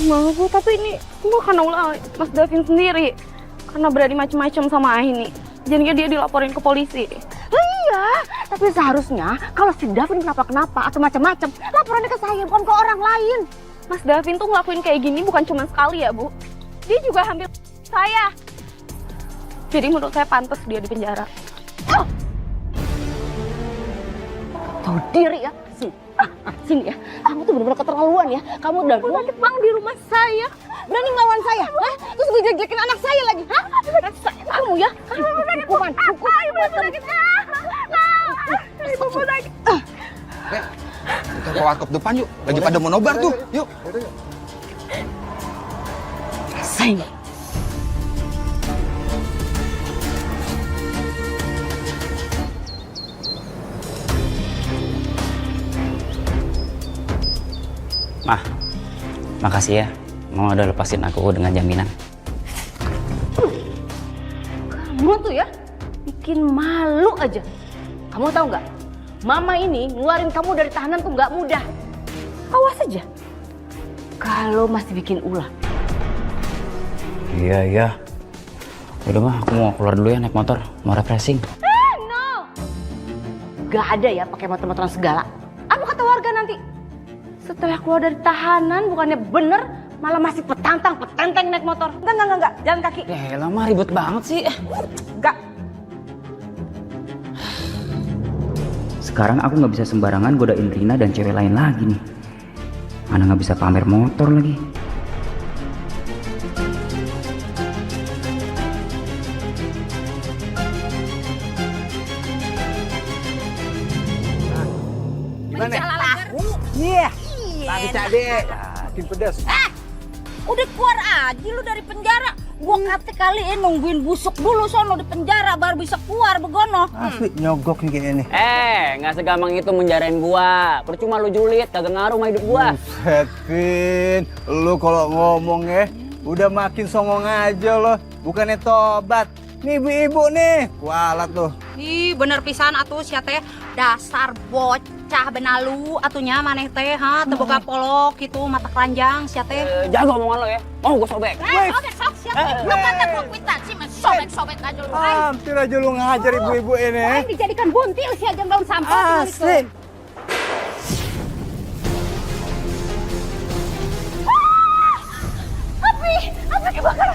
Maaf Bu, tapi ini semua karena ulah Mas Davin sendiri. Karena berani macam-macam sama Aini. Jadinya dia dilaporin ke polisi.
Iya, tapi seharusnya kalau si Davin kenapa-kenapa atau macam-macam, laporannya ke saya bukan ke orang lain.
Mas Davin tuh ngelakuin kayak gini bukan cuma sekali ya Bu. Dia juga hampir saya. Jadi menurut saya pantas dia di penjara.
Oh. Tahu diri ya. Sini ya. Kamu tuh benar-benar keterlaluan ya. Kamu udah
Bang di rumah saya.
berani melawan saya. Hah? Terus ngejelekin anak saya lagi. Hah? Kamu ya. Hukuman.
Ibu sakit. Ibu sakit.
Kita ke warkop depan yuk. Lagi pada mau nobar tuh. Yuk.
Rasain.
Mah, makasih ya. Mama udah lepasin aku dengan jaminan.
Kamu tuh ya bikin malu aja. Kamu tahu nggak? Mama ini ngeluarin kamu dari tahanan tuh nggak mudah. Awas aja. Kalau masih bikin ulah.
Iya. Udah mah, aku mau keluar dulu ya naik motor. Mau refreshing.
No. Gak ada ya pakai motor-motoran segala. Apa kata warga nanti? Setelah keluar dari tahanan bukannya bener, malah masih petenteng naik motor. Enggak. Jalan kaki.
Ya lama ribet banget sih.
Enggak.
Sekarang aku nggak bisa sembarangan godain Rina dan cewek lain lagi nih. Mana nggak bisa pamer motor lagi.
Gimana? Iya. Lagi cade. Makin pedas.
Udah keluar aja lu dari penjara. Gua kata kaliin nungguin busuk dulu sono di penjara baru bisa keluar begono.
Asli nyogok nih kayaknya nih.
Nggak segampang itu menjarain gua. Percuma lu julid, kagak ngaruh sama hidup gua.
Buset, Vin. Lu kalau ngomong ya, udah makin songong aja lo. Bukannya tobat. Nih ibu-ibu nih, kualat tuh.
Ih, bener pisan atuh sia teh dasar bocah benalu atunya maneh teh ha teboga polok gitu mata keranjang sia teh.
Jaga omongan lo ya. Mau gua sobek.
Sobek sok sia teh. Lu kata gua kwitansi mah sobek-sobek aja lu.
Hampir aja lu ngajar ibu-ibu ini.
Lain dijadikan buntil si aja daun sampah.
Asli.
Api kebakar.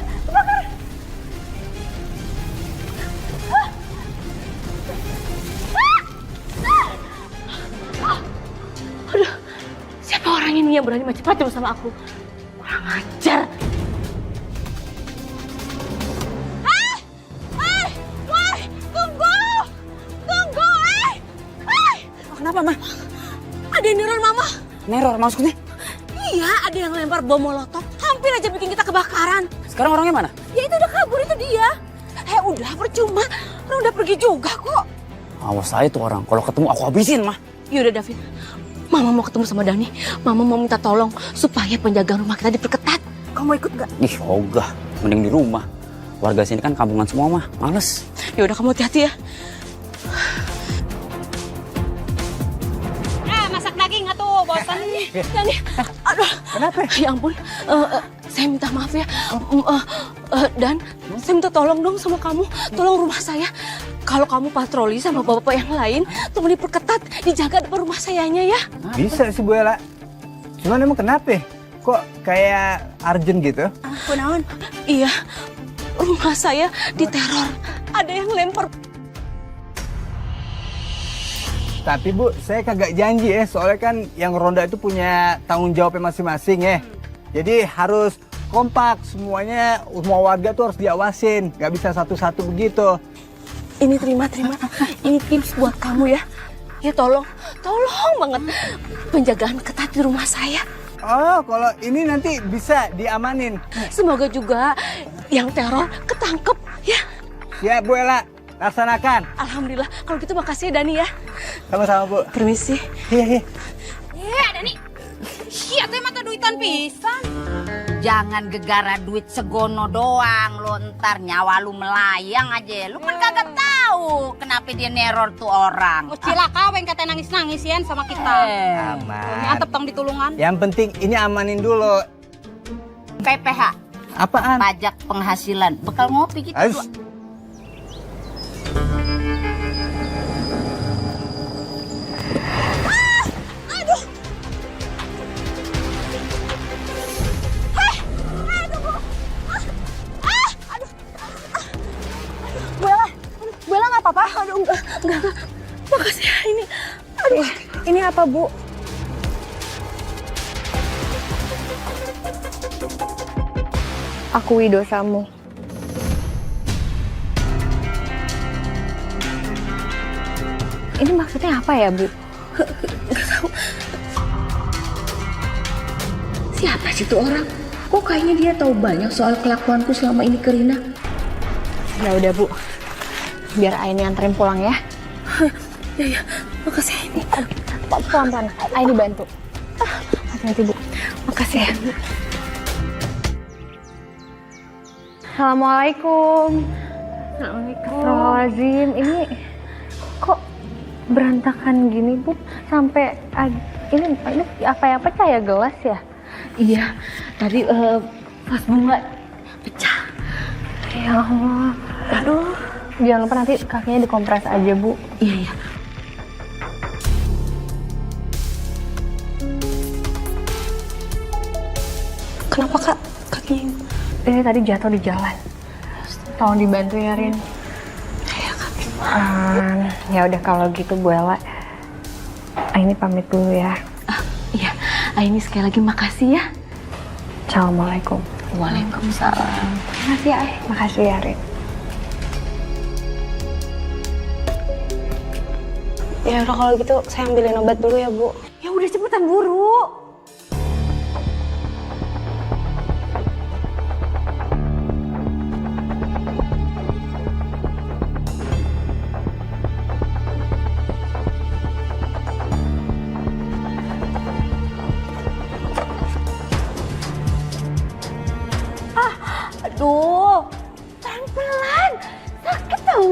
Aduh, siapa orang ini yang berani macam-macam sama aku? Kurang ajar.
Kenapa, Ma?
Ada yang neror mama.
Neror maksudnya?
Iya, ada yang lempar bom molotov. Hampir aja bikin kita kebakaran.
Sekarang orangnya mana?
Ya itu udah kabur, itu dia. Udah percuma. Orang udah pergi juga kok.
Awas aja tuh orang. Kalau ketemu aku habisin, Ma.
Yaudah Davin, Mama mau ketemu sama Dani. Mama mau minta tolong supaya penjagaan rumah kita diperketat. Kamu ikut gak?
Ih, ogah. Mending di rumah. Warga sini kan kampungan semua, mah. Males.
Yaudah kamu hati-hati ya.
Masak daging atuh, bosan nih.
Dani, aduh.
Kenapa?
Ya ampun, saya minta maaf ya. Dan saya minta tolong dong sama kamu. Tolong rumah saya. Kalau kamu patroli sama bapak-bapak yang lain, tolong diperketat, dijaga depan rumah sayanya ya.
Bisa sih Bu Ella. Cuman emang kenapa? Kok kayak urgent gitu?
Kunaon? Iya, rumah saya diteror. Ada yang lempar.
Tapi Bu, saya kagak janji ya, soalnya kan yang ronda itu punya tanggung jawabnya masing-masing ya. Jadi harus kompak, semuanya, semua warga tuh harus diawasin. Gak bisa satu-satu begitu.
Ini terima. Ini tips buat kamu ya. Ya tolong banget. Penjagaan ketat di rumah saya.
Oh, kalau ini nanti bisa diamanin.
Semoga juga yang teror ketangkep ya.
Ya Bu Ella, laksanakan.
Alhamdulillah. Kalau gitu makasih ya Dani ya.
Sama-sama Bu.
Permisi.
Iya.
Dani. Iya teh mata duitan pisan. Jangan gegara duit segono doang, lo ntar nyawa lu melayang aja. Lu kan kagak tahu kenapa dia neror tuh orang.
Cilaka yang kata nangis-nangis ya sama kita.
Aman.
Antep tong ditulungan.
Yang penting ini amanin dulu.
PPH.
Apaan?
Pajak penghasilan. Bekal ngopi gitu.
Ais.
Bella nggak apa-apa. Aduh enggak. Makasih ya ini. Aduh. Ini apa Bu?
Akui dosamu. Ini maksudnya apa ya, Bu?
Gak tahu. Siapa sih tuh orang? Kok kayaknya dia tahu banyak soal kelakuanku selama ini ke Rina?
Ya udah, Bu. Biar Aini anterin pulang ya.
Ya, makasih Aini.
Pelan-pelan, Aini bantu. Hati-hati, Bu.
Makasih ya.
Assalamualaikum. Astagfirullahaladzim. Ini kok berantakan gini, Bu? Sampai ini apa yang pecah ya, gelas ya?
Iya, tadi vas bunga pecah.
Ya Allah. Aduh. Jangan lupa nanti kakinya dikompres aja, Bu.
Iya. Kenapa Kak kakinya?
Ini tadi jatuh di jalan. Tolong dibantu ya, Rin.
Ya Kak.
Ya udah kalau gitu, Bu Ella. Aini pamit dulu ya.
Iya, Aini sekali lagi makasih ya.
Assalamualaikum.
Waalaikumsalam.
Makasih ya, Makasih ya, Rin.
Ya udah kalau gitu saya ambilin obat dulu ya Bu.
Ya udah cepetan buru. Aduh, pelan-pelan, sakit tau.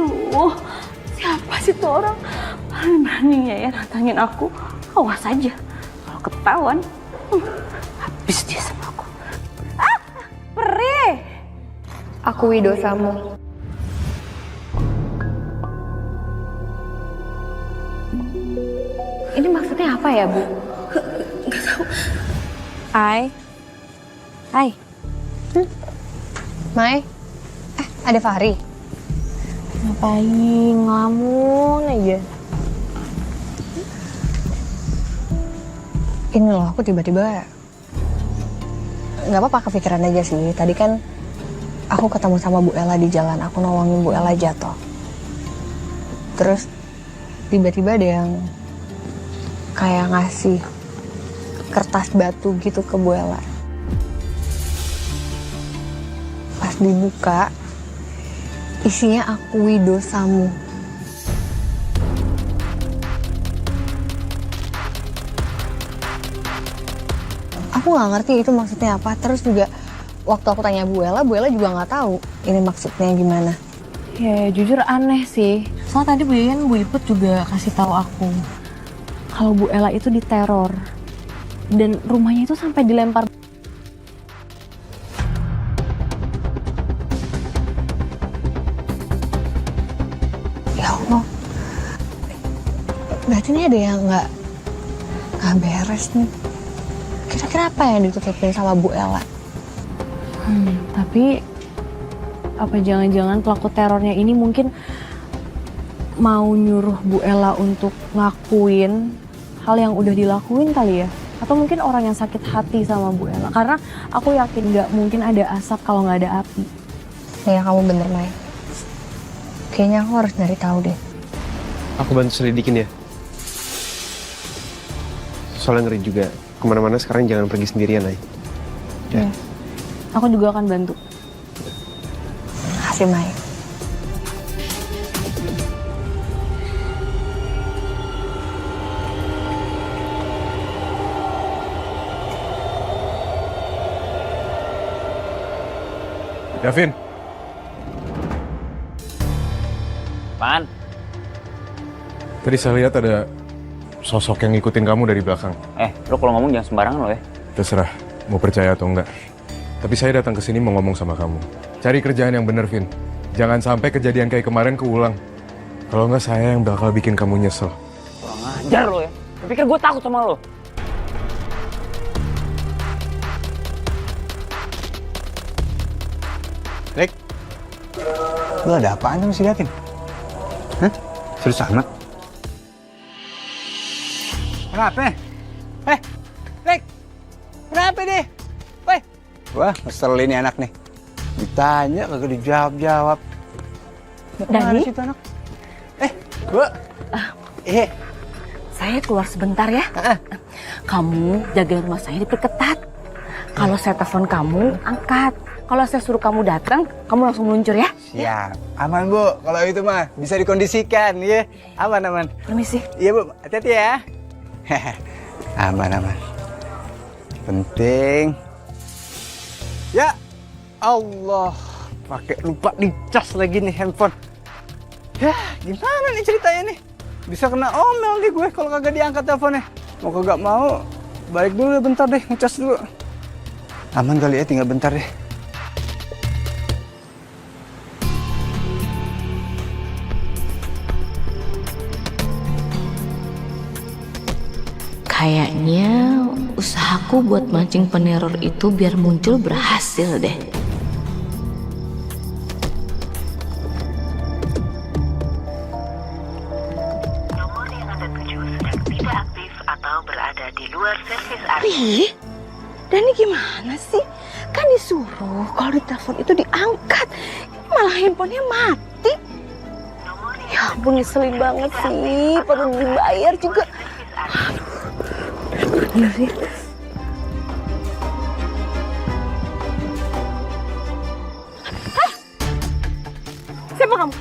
Aduh, siapa sih tuh orang? Berani-beraninya ya nantangin aku. Awas aja, kalau ketahuan, habis dia sama aku. Perih.
Akui dosamu. Ini maksudnya apa ya, Bu?
Gak tahu.
Hai. Mai? Ada Fahri? Ngapain? Ngelamun aja. Ini loh, aku tiba-tiba nggak apa-apa kepikiran aja sih. Tadi kan aku ketemu sama Bu Ella di jalan, aku nolongin Bu Ella jatuh. Terus tiba-tiba ada yang kayak ngasih kertas batu gitu ke Bu Ella. Pas dibuka, isinya akui dosamu. Aku nggak ngerti itu maksudnya apa. Terus juga waktu aku tanya Bu Ella juga nggak tahu ini maksudnya gimana.
Ya jujur aneh sih. Soalnya tadi Bu Yayan, Bu Iput juga kasih tahu aku kalau Bu Ella itu diteror dan rumahnya itu sampai dilempar.
Ya Allah, berarti ini ada yang nggak beres nih. Kira-kira apa yang ditutupin sama Bu Ella?
Tapi apa jangan-jangan pelaku terornya ini mungkin mau nyuruh Bu Ella untuk ngakuin hal yang udah dilakuin kali ya? Atau mungkin orang yang sakit hati sama Bu Ella? Karena aku yakin nggak mungkin ada asap kalau nggak ada api.
Ya kamu bener, Mai. Kayaknya aku harus nyari tahu deh.
Aku bantu selidikin ya. Soalnya ngeri juga. Kemana-mana sekarang jangan pergi sendirian, Nay.
Ya. Aku juga akan bantu.
Makasih, Mai.
Davin.
Apaan?
Tadi saya lihat ada sosok yang ngikutin kamu dari belakang.
Lo kalau ngomong jangan sembarangan lo ya.
Terserah, mau percaya atau enggak. Tapi saya datang ke sini mau ngomong sama kamu. Cari kerjaan yang bener, Vin. Jangan sampai kejadian kayak kemarin keulang. Kalau enggak, saya yang bakal bikin kamu nyesel.
Kurang ajar lo ya. Lo pikir gue takut sama lo?
Rick, lu ada apaan sama si Davin? Hah? Serius amat? Kenapa? Rick, kenapa deh? Woi, wah ngeselin nih anak nih. Ditanya kagak dijawab-jawab.
Dani?
Sih anak? Bu.
Saya keluar sebentar ya. Kamu jaga rumah saya diperketat. Kalau saya telepon kamu, angkat. Kalau saya suruh kamu datang, kamu langsung meluncur ya.
Siap. Aman, Bu. Kalau itu mah bisa dikondisikan, ya. Aman.
Permisi.
Iya, Bu. Hati-hati ya. Aman. Penting. Ya Allah, pakai lupa dicas lagi nih handphone. Ya, gimana nih ceritanya nih? Bisa kena omel nih gue kalau kagak diangkat teleponnya. Mau kagak mau, balik dulu ya bentar deh, ngecas dulu. Aman kali ya, tinggal bentar deh.
Kayaknya usahaku buat mancing peneror itu biar muncul berhasil deh.
Nomor yang Anda tuju sedang tidak aktif atau berada di luar servis area.
Ih, Dani gimana sih? Kan disuruh kalau ditelepon itu diangkat. Malah handphonenya mati. Ya ampun, ngeselin banget sih. Perlu dibayar juga. Iya sih. Hah? Siapa kamu?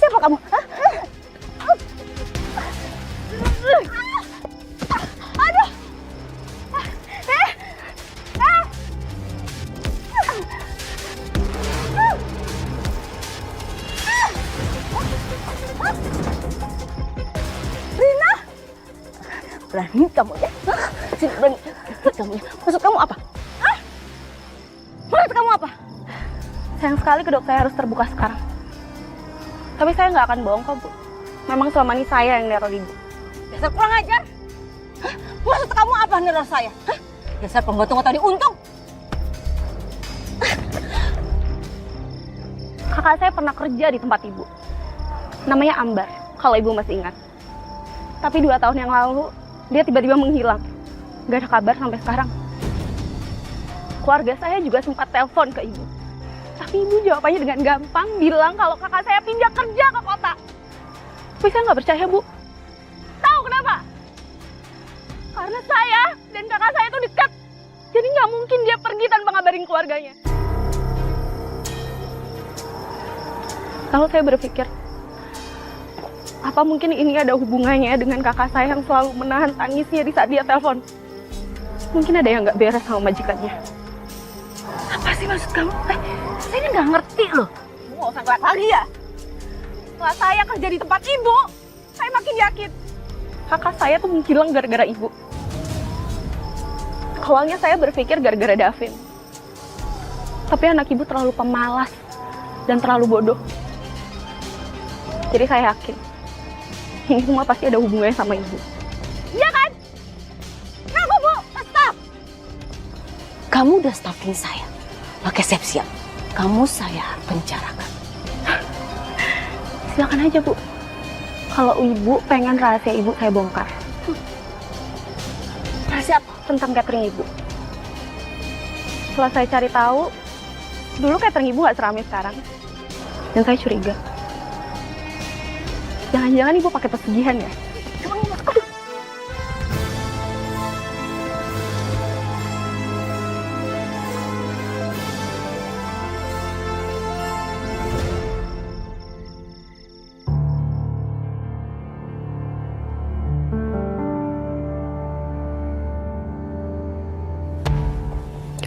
Siapa kamu? Hah? Aduh. Rina, berani kamu ya? Sini, berani kamu ya? Maksud kamu apa? Hah? Maksud kamu apa?
Sayang sekali kedok saya harus terbuka sekarang. Tapi saya nggak akan bohong kok, Bu. Memang selama ini saya yang neror Ibu.
Dasar kurang ajar. Hah? Maksud kamu apa neror saya? Hah? Dasar penggotong tadi untung.
Kakak saya pernah kerja di tempat Ibu.
Namanya Ambar, kalau ibu masih ingat. Tapi 2 tahun yang lalu, dia tiba-tiba menghilang. Gak ada kabar sampai sekarang. Keluarga saya juga sempat telepon ke ibu. Tapi ibu jawabannya dengan gampang bilang kalau kakak saya pindah kerja ke kota. Tapi saya nggak percaya, Bu. Tahu kenapa? Karena saya dan kakak saya itu dekat. Jadi nggak mungkin dia pergi tanpa ngabarin keluarganya. Lalu saya berpikir, apa mungkin ini ada hubungannya dengan kakak saya yang selalu menahan tangisnya di saat dia telepon? Mungkin ada yang nggak beres sama majikannya.
Apa sih maksud kamu? Saya ini nggak ngerti loh.
Nggak usah ngelak lagi ya. Setelah saya kerja di tempat ibu, saya makin yakin kakak saya tuh menghilang gara-gara ibu. Awalnya saya berpikir gara-gara Davin. Tapi anak ibu terlalu pemalas dan terlalu bodoh. Jadi saya yakin ini semua pasti ada hubungannya sama ibu. Iya kan? Kenapa, Bu? Stop!
Kamu udah stalking saya. Oke, siap-siap. Kamu saya penjarakan.
Silakan aja, Bu. Kalau ibu pengen rahasia ibu saya bongkar. Rahasia apa? Tentang catering ibu. Setelah saya cari tahu, dulu catering ibu nggak seramai sekarang. Dan saya curiga. Jangan-jangan ibu pakai pesugihan ya?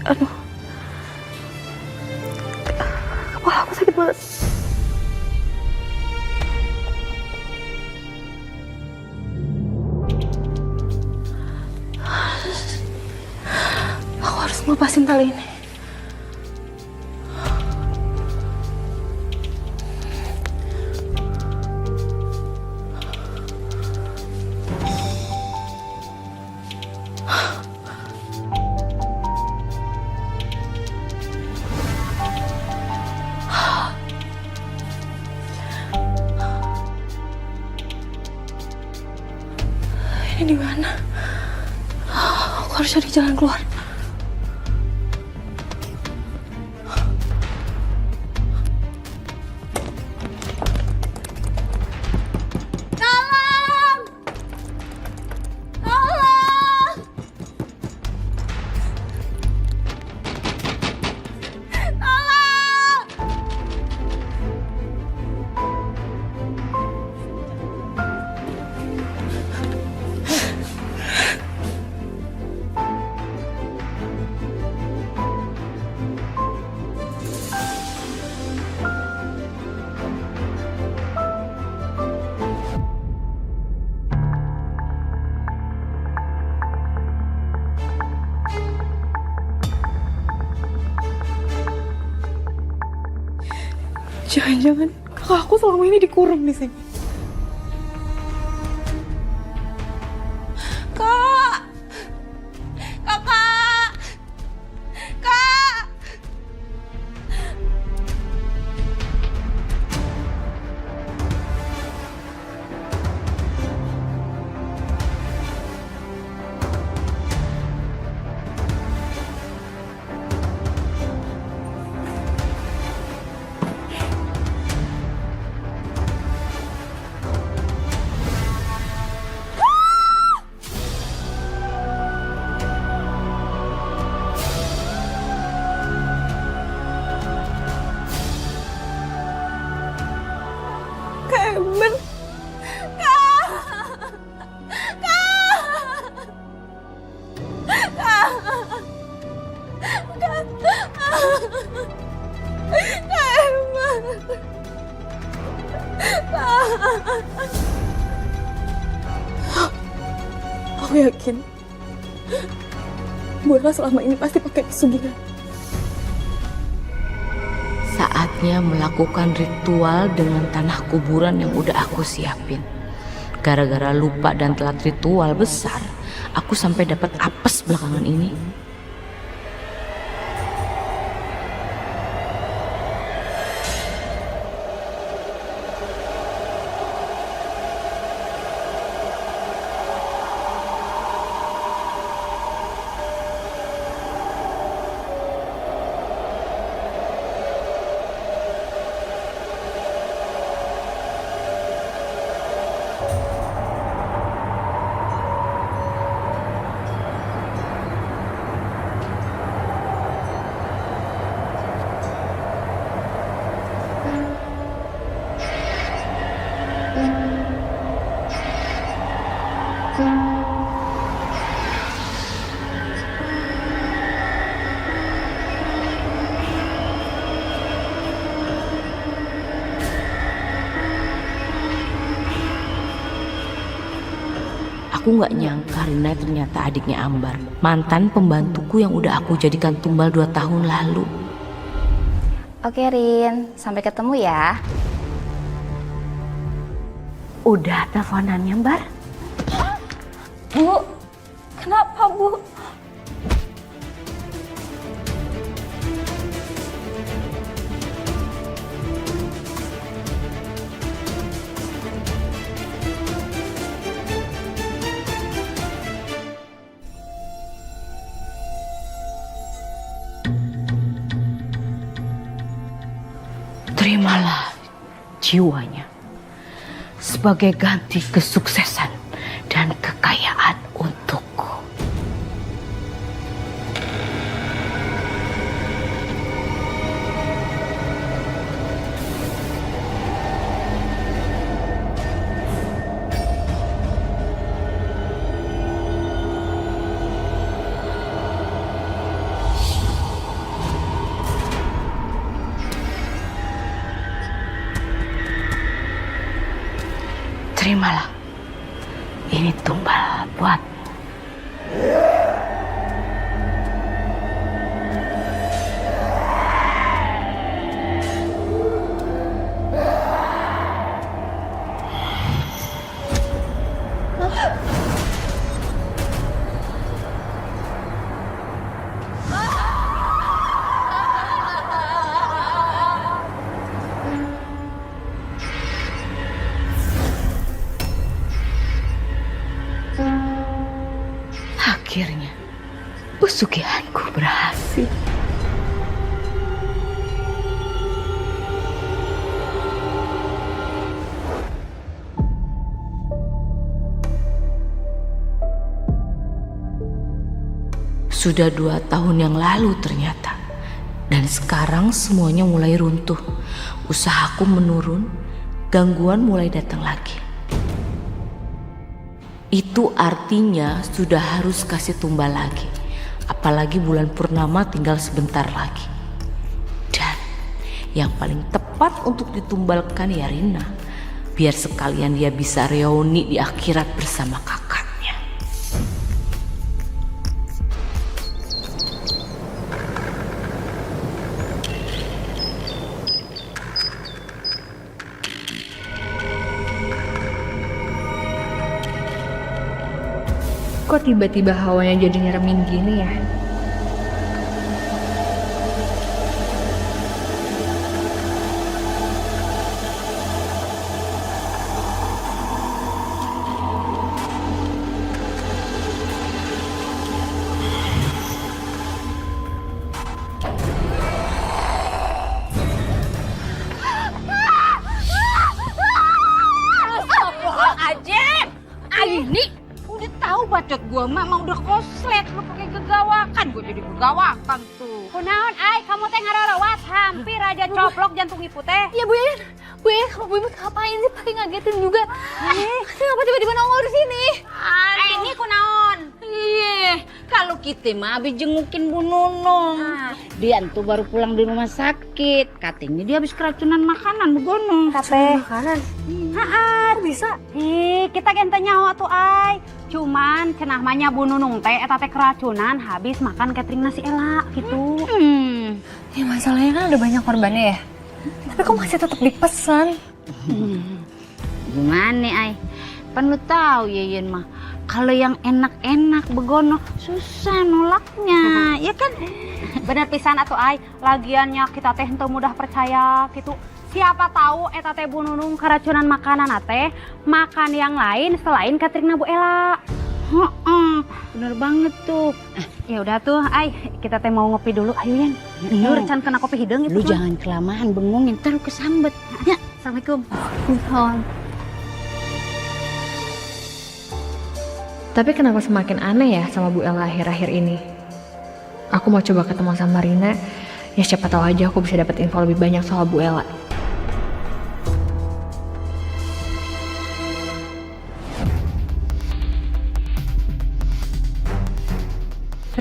Aduh. Wah, aku sakit banget. Aku harus ngelepasin tali ini. Ini di mana? Aku harus cari jalan keluar.
Tolong! Tolong! Tolong!
Jangan-jangan kakak aku selama ini dikurung di sini.
Kak! Kakak! Kak!
Ember. Aku yakin Bu Ella selama ini pasti pakai pesugihan.
Saatnya melakukan ritual dengan tanah kuburan yang udah aku siapin. Gara-gara lupa dan telat ritual besar, aku sampai dapat apes belakangan ini. Aku nggak nyangka Rina ternyata adiknya Ambar, mantan pembantuku yang udah aku jadikan tumbal 2 tahun lalu.
Oke Rin, sampai ketemu ya.
Udah teleponannya, Mbar?
Bu, kenapa Bu?
Terimalah jiwanya sebagai ganti kesuksesan dan kekayaan untukku. Terimalah, ini tumbal buatmu. Akhirnya, pesugihanku berhasil. Sudah 2 tahun yang lalu ternyata. Dan sekarang semuanya mulai runtuh. Usahaku menurun, gangguan mulai datang lagi. Itu artinya sudah harus kasih tumbal lagi. Apalagi bulan purnama tinggal sebentar lagi. Dan yang paling tepat untuk ditumbalkan ya Rina. Biar sekalian dia bisa reuni di akhirat bersama kakaknya.
Kok tiba-tiba hawanya jadi nyeremin gini ya?
Astagfirullahaladzim! Ini udah tahu bacot gua mah udah koslet lu pakai gegawakan, gua jadi gegawakan tuh.
Kunaon ai kamu teh ngarawat hampir aja coplok jantung ibu teh.
Ya Bu Iin, kamu Bu Iin ngapain sih pakai ngagetin juga? Kenapa tiba-tiba nongol di sini?
Ini kunaon? Iya, kalau kita mah habis jengukin Bu Nunung. Dia tuh baru pulang di rumah sakit. Katanya dia habis keracunan makanan begono.
Kate.
Makanan?
Bisa. Kita gente nyawa tuh ai. Cuman cenah mahnya Bu Nunung teh eta teh keracunan habis makan catering nasi Ela gitu.
Ya masalahnya kan ada banyak korbannya ya. Tapi kok masih tetap dipesan?
Gimana ai? Pan lu tahu Yeyen mah kalau yang enak-enak begono susah nolaknya, ya kan?
Bener pisan atuh ai, lagiannya kita teh henteu mudah percaya gitu. Siapa tahu eta teh Bu Nunung keracunan makanan teh makan yang lain selain catering Bu Ela.
Bener banget tuh.
Ya udah tuh, ai kita teh mau ngopi dulu, ayo Yan. Liur can kena kopi hidung gitu.
Lu jangan kelamaan bengongin, ntar lu kesambet. Ya,
Assalamualaikum.
Tapi kenapa semakin aneh ya sama Bu Ella akhir-akhir ini? Aku mau coba ketemu sama Rina, ya siapa tahu aja aku bisa dapat info lebih banyak soal Bu Ella.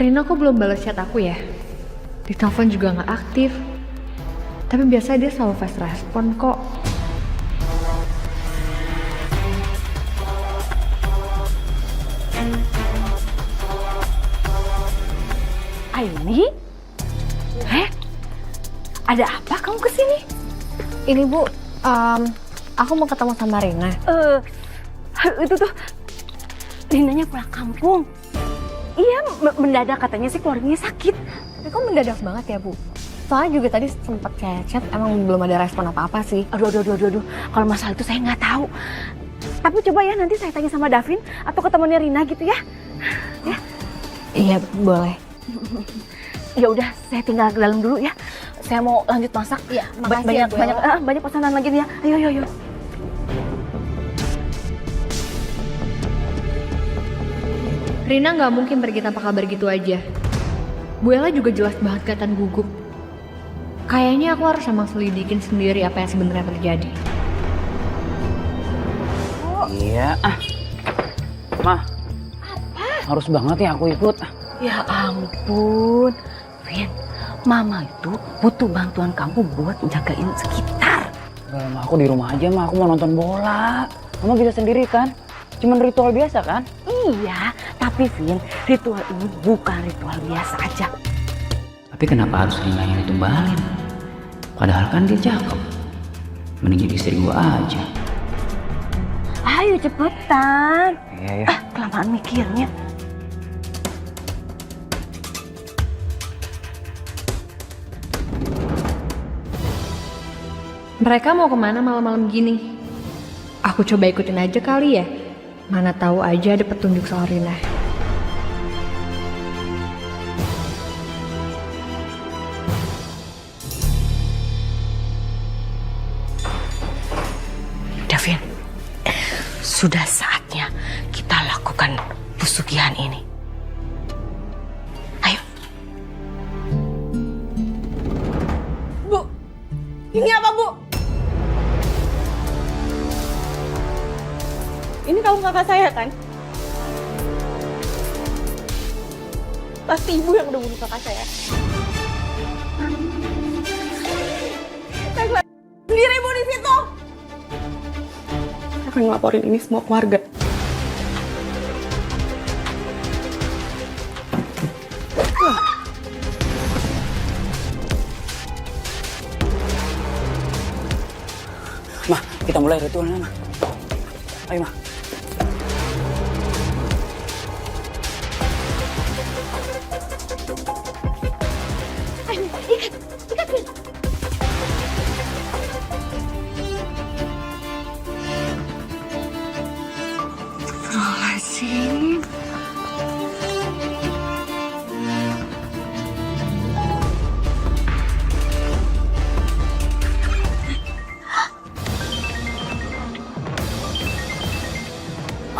Rina kok belum balas chat aku ya? Di telepon juga nggak aktif. Tapi biasa dia selalu fast respon kok.
Aini? Ada apa kamu kesini?
Ini Bu, aku mau ketemu sama Rina.
Itu tuh Rinanya pulang kampung. Iya, mendadak katanya sih keluarganya sakit.
Tapi kok mendadak banget ya Bu? Soalnya juga tadi sempat chat, emang belum ada respon apa-apa sih.
Aduh. Kalau masalah itu saya nggak tahu. Tapi coba ya nanti saya tanya sama Davin atau ke temannya Rina gitu ya. Ya.
Iya, boleh.
Ya udah, saya tinggal ke dalam dulu ya. Saya mau lanjut masak.
Iya, makasih ya, Bu.
Banyak pesanan lagi nih ya. Ayo.
Rina nggak mungkin pergi tanpa kabar gitu aja. Bu Ella juga jelas banget kelihatan gugup. Kayaknya aku harus emang selidikin sendiri apa yang sebenarnya terjadi.
Iya, Mah. Harus banget ya aku ikut.
Ya ampun, Vin, Mama itu butuh bantuan kamu buat jagain sekitar.
Aku di rumah aja, Mah. Aku mau nonton bola. Kamu bisa sendiri kan? Cuman ritual biasa kan?
Iya, tapi Vin, ritual ini bukan ritual biasa aja.
Tapi kenapa harus Rina yang ditumbalin? Padahal kan dia cakep. Mending jadi istri gua aja.
Ayo cepetan.
Iya.
Kelamaan mikirnya.
Mereka mau kemana malam-malam gini? Aku coba ikutin aja kali ya. Mana tahu aja ada petunjuk soal Rina.
Davin, sudah saatnya kita lakukan pesugihan ini. Ayo.
Bu, ini apa Bu? Ini kamu kakak saya kan? Pasti ibu yang udah bunuh kakak saya. Saya ngeliat sendiri ibu di situ. Saya akan ngelaporin ini semua keluarga.
Mah, kita mulai ritualnya, Mah. Ayo, Mah.
Astagfirullahaladzim.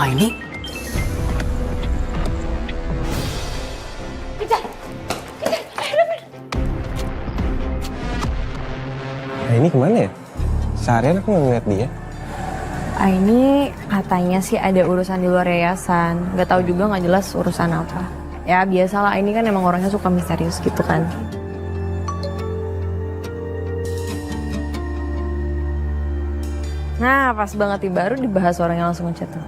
Ini
Ini kemana ya? Seharian aku nggak ngeliat dia.
Ini katanya sih ada urusan di luar yayasan. Gak tahu juga, nggak jelas urusan apa. Ya biasalah, ini kan emang orangnya suka misterius gitu kan. Nah pas banget nih, baru dibahas orangnya langsung ngechat tuh.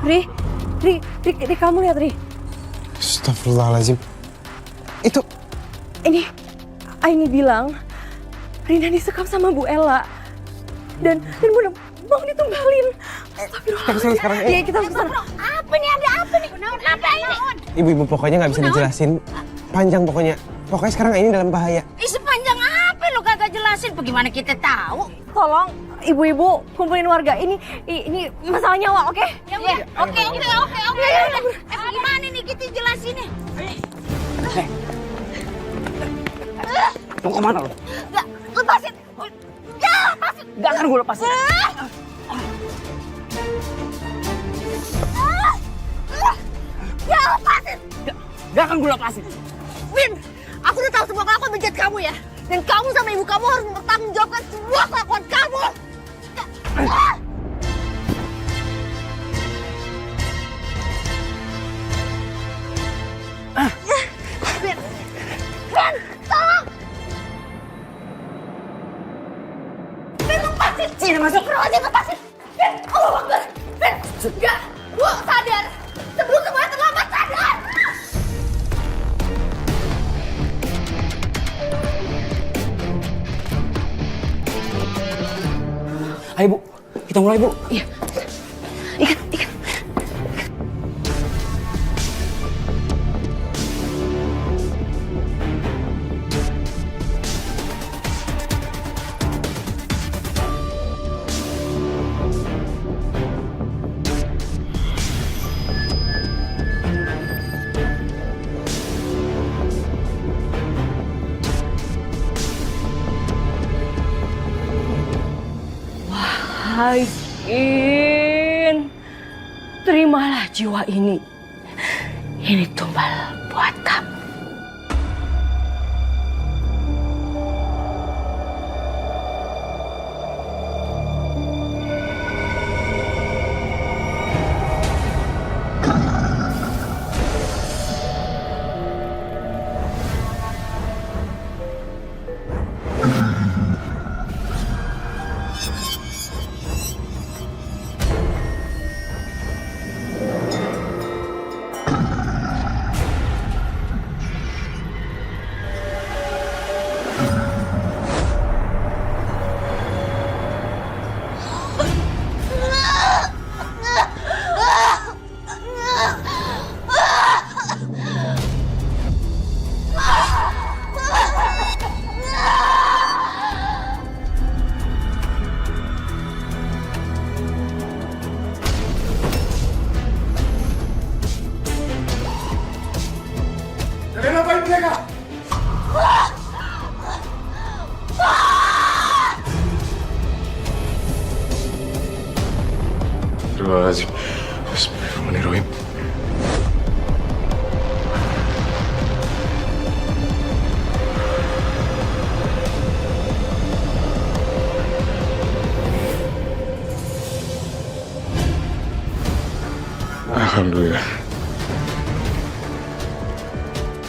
Ri, kamu lihat Ri.
Astagfirullahaladzim. Itu
Aini bilang Rina disekap sama Bu Ella dan udah mau ditumbalin. Astagfirullahaladzim.
Sekarang.
Iya, kita harus kesana.
Apa nih, ada apa nih? Kenapa ini?
Ibu pokoknya nggak bisa dijelasin. Panjang pokoknya. Pokoknya sekarang ini dalam bahaya.
Sepanjang apa lo kagak jelasin? Bagaimana kita tahu?
Tolong ibu-ibu kumpulin warga, ini masalah nyawa, oke?
Ya udah, oke. Gimana nih kita jelasinnya?
mau kemana lo?
Gak, lepasin. Ya, lepasin.
Gak akan gue lepasin.
Ya, lepasin.
Gak akan gue lepasin.
Win, aku udah tahu semua kelakuan bejat kamu ya. Dan kamu sama ibu kamu harus mempertanggungjawabkan semua kelakuan kamu.
Cina masuk rumah sih, lepasin. Allah Akbar. Enggak, Bu, sadar. Sebelum semuanya terlambat, sadar.
Ayo Bu, kita mulai Bu.
Iya. Ikat.
Hai Kin, terimalah jiwa ini. Ini tumbal buat kamu.
Kalian apain mereka?
Astagfirullahaladzim. Bismillahirrahmanirrahim. Alhamdulillah.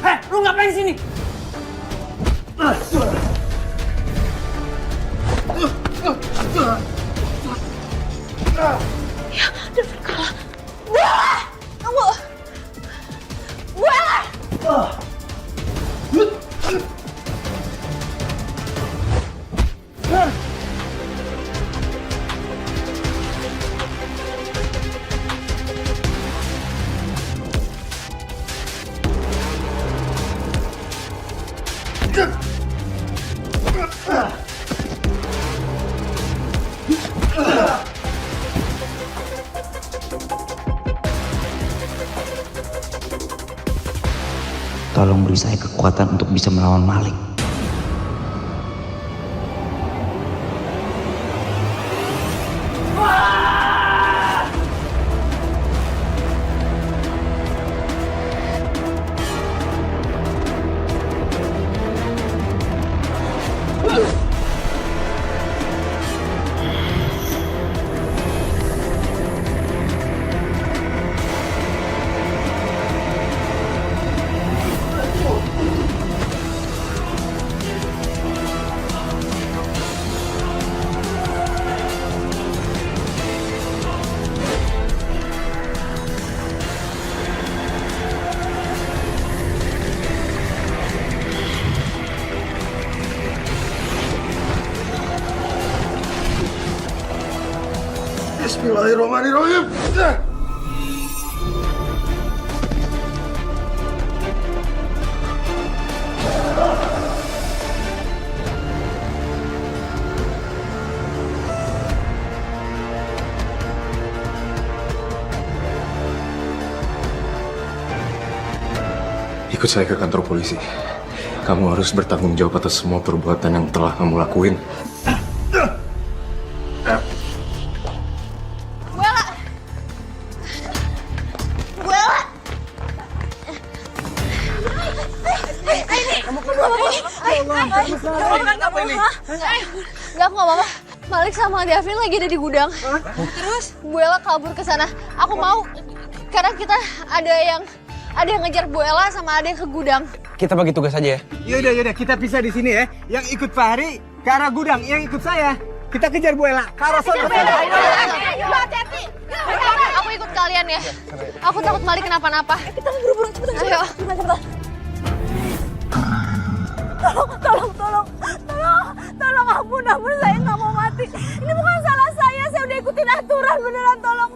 Heh, lu ngapain sini?
Ya, Davin kalah. Buela! Tunggu! Buela!
Tolong beri saya kekuatan untuk bisa melawan Malik.
Bismillahirrahmanirrahim.
Ikut saya ke kantor polisi. Kamu harus bertanggung jawab atas semua perbuatan yang telah kamu lakuin.
Enggak, aku gak apa-apa. Malik sama Davin lagi ada di gudang. Terus Buela kabur ke sana. Aku mau karena kita ada yang ngejar Buela sama ada yang ke gudang.
Kita bagi tugas aja ya. Yaudah, kita pisah di sini ya. Yang ikut Fahri ke arah gudang, yang ikut saya ke Kita kejar Bu Ella. Karosel.
Ayo, hati-hati.
Aku ikut kalian ya. Aku takut Mali kenapa-napa.
Kita buru-buru, cepetan.
Ayo.
Cepetan. Tolong, ampun, saya nggak mau mati. Ini bukan salah saya udah ikutin aturan beneran, tolong.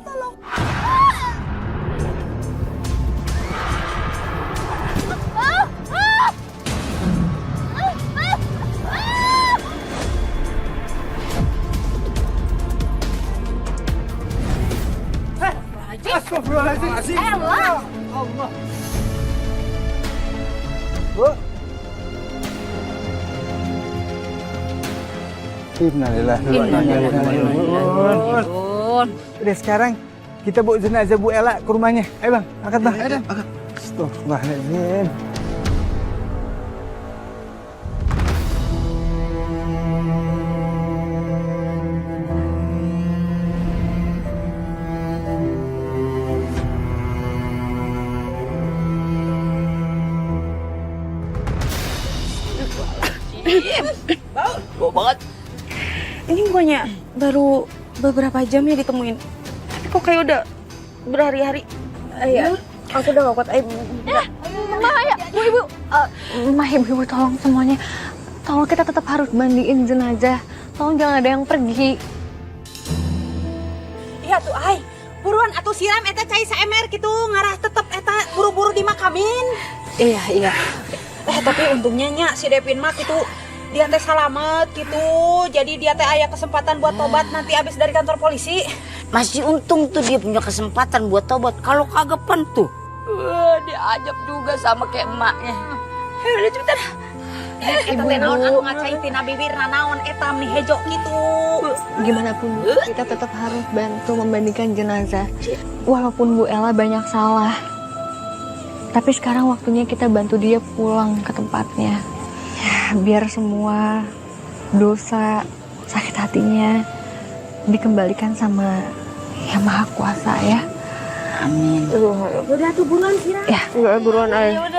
Astagfirullahaladzim.
Ella.
Allah. Bu. Innalillahi wa inna ilaihi raji'un. Udah sekarang kita bawa jenazah Bu Ella ke rumahnya. Ayo Bang, angkat Bang. Ayo, angkat. Astagfirullahaladzim.
Bau banget. Ini bukannya baru beberapa jam ya ditemuin. Tapi kok kayak udah berhari-hari. Iya, aku udah gak kuat.
Ibu tolong semuanya. Tolong kita tetap harus mandiin jenazah. Tolong jangan ada yang pergi.
Iya tuh, Ai. Buruan atuh siram eta cai saemer gitu, ngarah tetep eta buru-buru dimakamin.
Iya.
Tapi untungnya nya si Devin mah gitu dia teh salamet gitu. Jadi dia teh aya kesempatan buat tobat nanti abis dari kantor polisi.
Masih untung tuh dia punya kesempatan buat tobat. Kalau kagak tuh. Dia ajab juga sama kayak emaknya.
Udah cepetan. Eta teh naon anu ngacai tina bibirna naon etam nih hejo gitu.
Gimana pun kita tetap harus bantu membandingkan jenazah. Walaupun Bu Ella banyak salah. Tapi sekarang waktunya kita bantu dia pulang ke tempatnya. Ya, biar semua dosa, sakit hatinya dikembalikan sama Yang Maha Kuasa ya.
Amin.
Udah tuh buruan siram.
Ya,
Enggak buruan, Ay.
Ya udah.